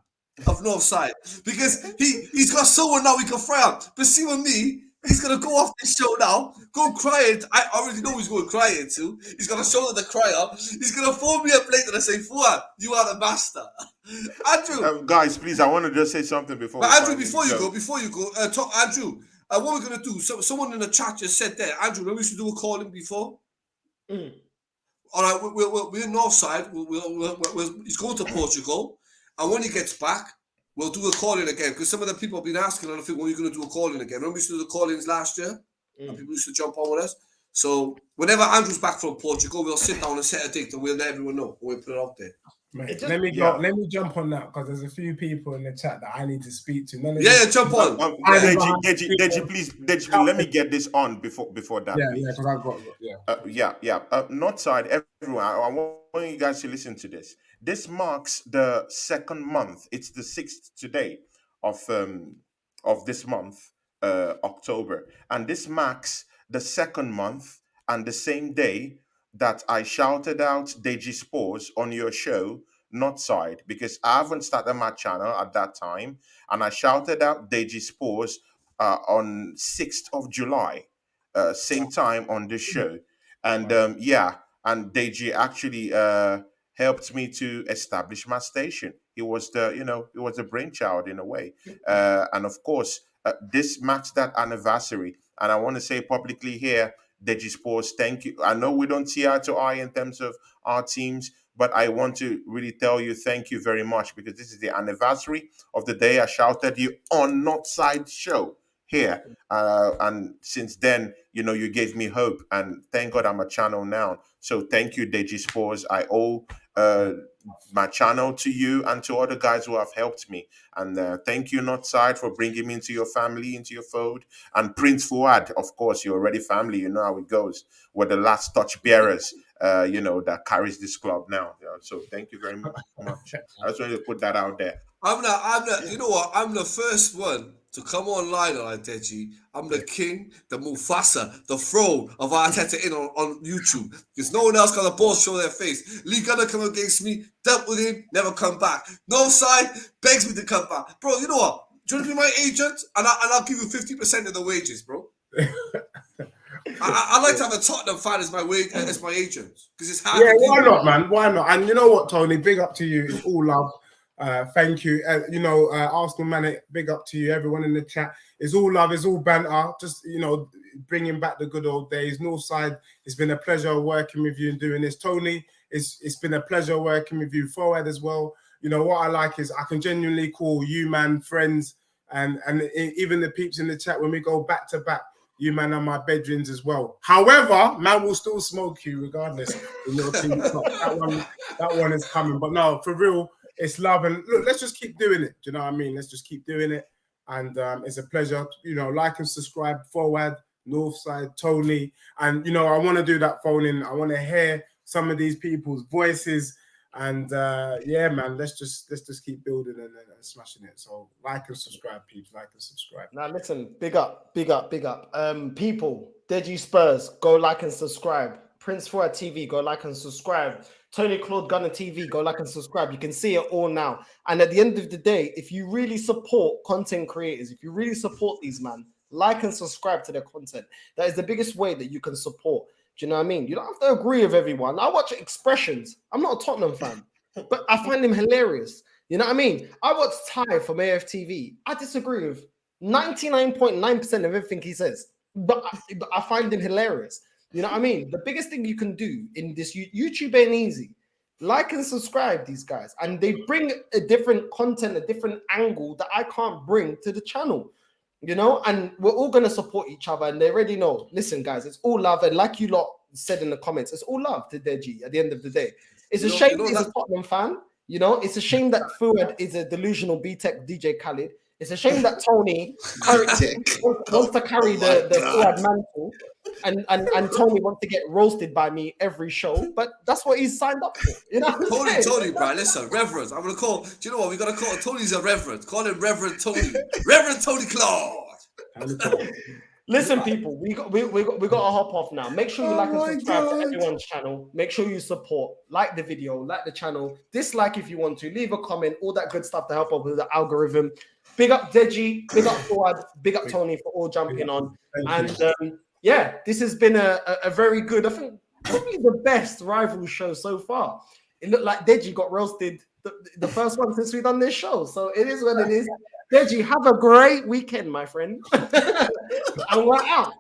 of North Side, because he's got someone now he can fry up. But see, with me, he's going to go off this show now, go cry it. I already know he's going to cry it too. He's going to show the cry up. He's going to phone me up later and say, Fuad, you are the master. Andrew. Guys, please, I want to just say something before. But Andrew, before you go, Andrew, what we're going to do, someone in the chat just said there, Andrew, remember we used to do a calling before? All right, we're North Side. He's going to Portugal. And when he gets back, we'll do a call-in again, because some of the people have been asking, and I think, when are you going to do a call-in again? Remember we used to do the call-ins last year? And people used to jump on with us. So whenever Andrew's back from Portugal, we'll sit down and set a date, and we'll let everyone know. We'll put it out there. Mate, let me jump on that, because there's a few people in the chat that I need to speak to. Jump on. Deji, please, let me get this on before that. Yeah, because I've got North Side, everyone. I want you guys to listen to this. This marks the second month. It's the 6th today of this month, October, and this marks the second month and the same day that I shouted out Deji Spurs on your show, North Side, because I haven't started my channel at that time, and I shouted out Deji Spurs on 6th of July, same time on this show, and and Deji actually helped me to establish my station. It was the brainchild in a way, and of course, this marks that anniversary, and I want to say publicly here, Deji Sports, thank you. I know we don't see eye to eye in terms of our teams, but I want to really tell you thank you very much, because this is the anniversary of the day I shouted you on North Side show here. And since then, you gave me hope, and thank God I'm a channel now. So thank you, Deji Sports. I owe my channel to you and to other guys who have helped me. And thank you, North Side, for bringing me into your family, into your fold. And Prince Fuad, of course, you're already family. You know how it goes. We're the last touch bearers, that carries this club now. So thank you very much. I just wanted to put that out there. I'm not. You know what? I'm the first one to come online on Arteta. I'm the king, the Mufasa, the throne of Arteta on YouTube, because no one else got a ball show their face. Lee gonna come against me, dealt with him, never come back. No side begs me to come back, bro. You know what? Do you want to be my agent? And I'll give you 50% of the wages, bro. I like to have a Tottenham fan as my agent, because it's hard. Yeah, why not, man? Why not? And you know what, Tony? Big up to you. It's all love. Thank you. Arsenal man, big up to you. Everyone in the chat. It's all love. It's all banter. Just bringing back the good old days. Northside, it's been a pleasure working with you and doing this. Tony, it's been a pleasure working with you. Forward as well. What I like is I can genuinely call you, man, friends, and even the peeps in the chat when we go back to back. You, man, are my bedrooms as well. However, man will still smoke you regardless. That one is coming. But no, for real, it's love. And look, let's just keep doing it. Do you know what I mean? Let's just keep doing it. And it's a pleasure. Like and subscribe. Forward, Northside, Tony. And, I want to do that phone in. I want to hear some of these people's voices. And yeah, man, let's just keep building and smashing it. So like and subscribe, people. Like and subscribe. Now listen, big up. People, Deji Spurs, go like and subscribe. Prince Fuad TV, go like and subscribe. Tony Claude Gunner TV, go like and subscribe. You can see it all now. And at the end of the day, if you really support content creators, if you really support these man, like and subscribe to their content. That is the biggest way that you can support. Do you know what I mean? You don't have to agree with everyone. I watch Expressions. I'm not a Tottenham fan, but I find him hilarious. You know what I mean? I watch Ty from AFTV. I disagree with 99.9% of everything he says, but I find him hilarious. You know what I mean? The biggest thing you can do in this YouTube ain't easy. Like and subscribe these guys, and they bring a different content, a different angle that I can't bring to the channel. And we're all going to support each other, and they already know. Listen, guys, it's all love. And like you lot said in the comments, it's all love to Deji at the end of the day. It's a shame he's a Tottenham fan. It's a shame that Fuad is a delusional B-Tech DJ Khaled. It's a shame that Tony wants to carry the Fuad mantle. and Tony wants to get roasted by me every show, but that's what he's signed up for. You know what I'm saying? Tony, bro, listen, Reverend. I'm gonna call. Do you know what? We gotta call Tony's a Reverend. Call him Reverend Tony. Reverend Tony Claude. Listen, people, we got to hop off now. Make sure you like and subscribe to everyone's channel. Make sure you support, like the video, like the channel, dislike if you want to, leave a comment, all that good stuff to help us with the algorithm. Big up Deji, big up Fuad, big up Tony for all jumping on. Yeah, this has been a very good, I think, probably the best rival show so far. It looked like Deji got roasted the first one since we've done this show. So it is what it is. Deji, have a great weekend, my friend. And we're out.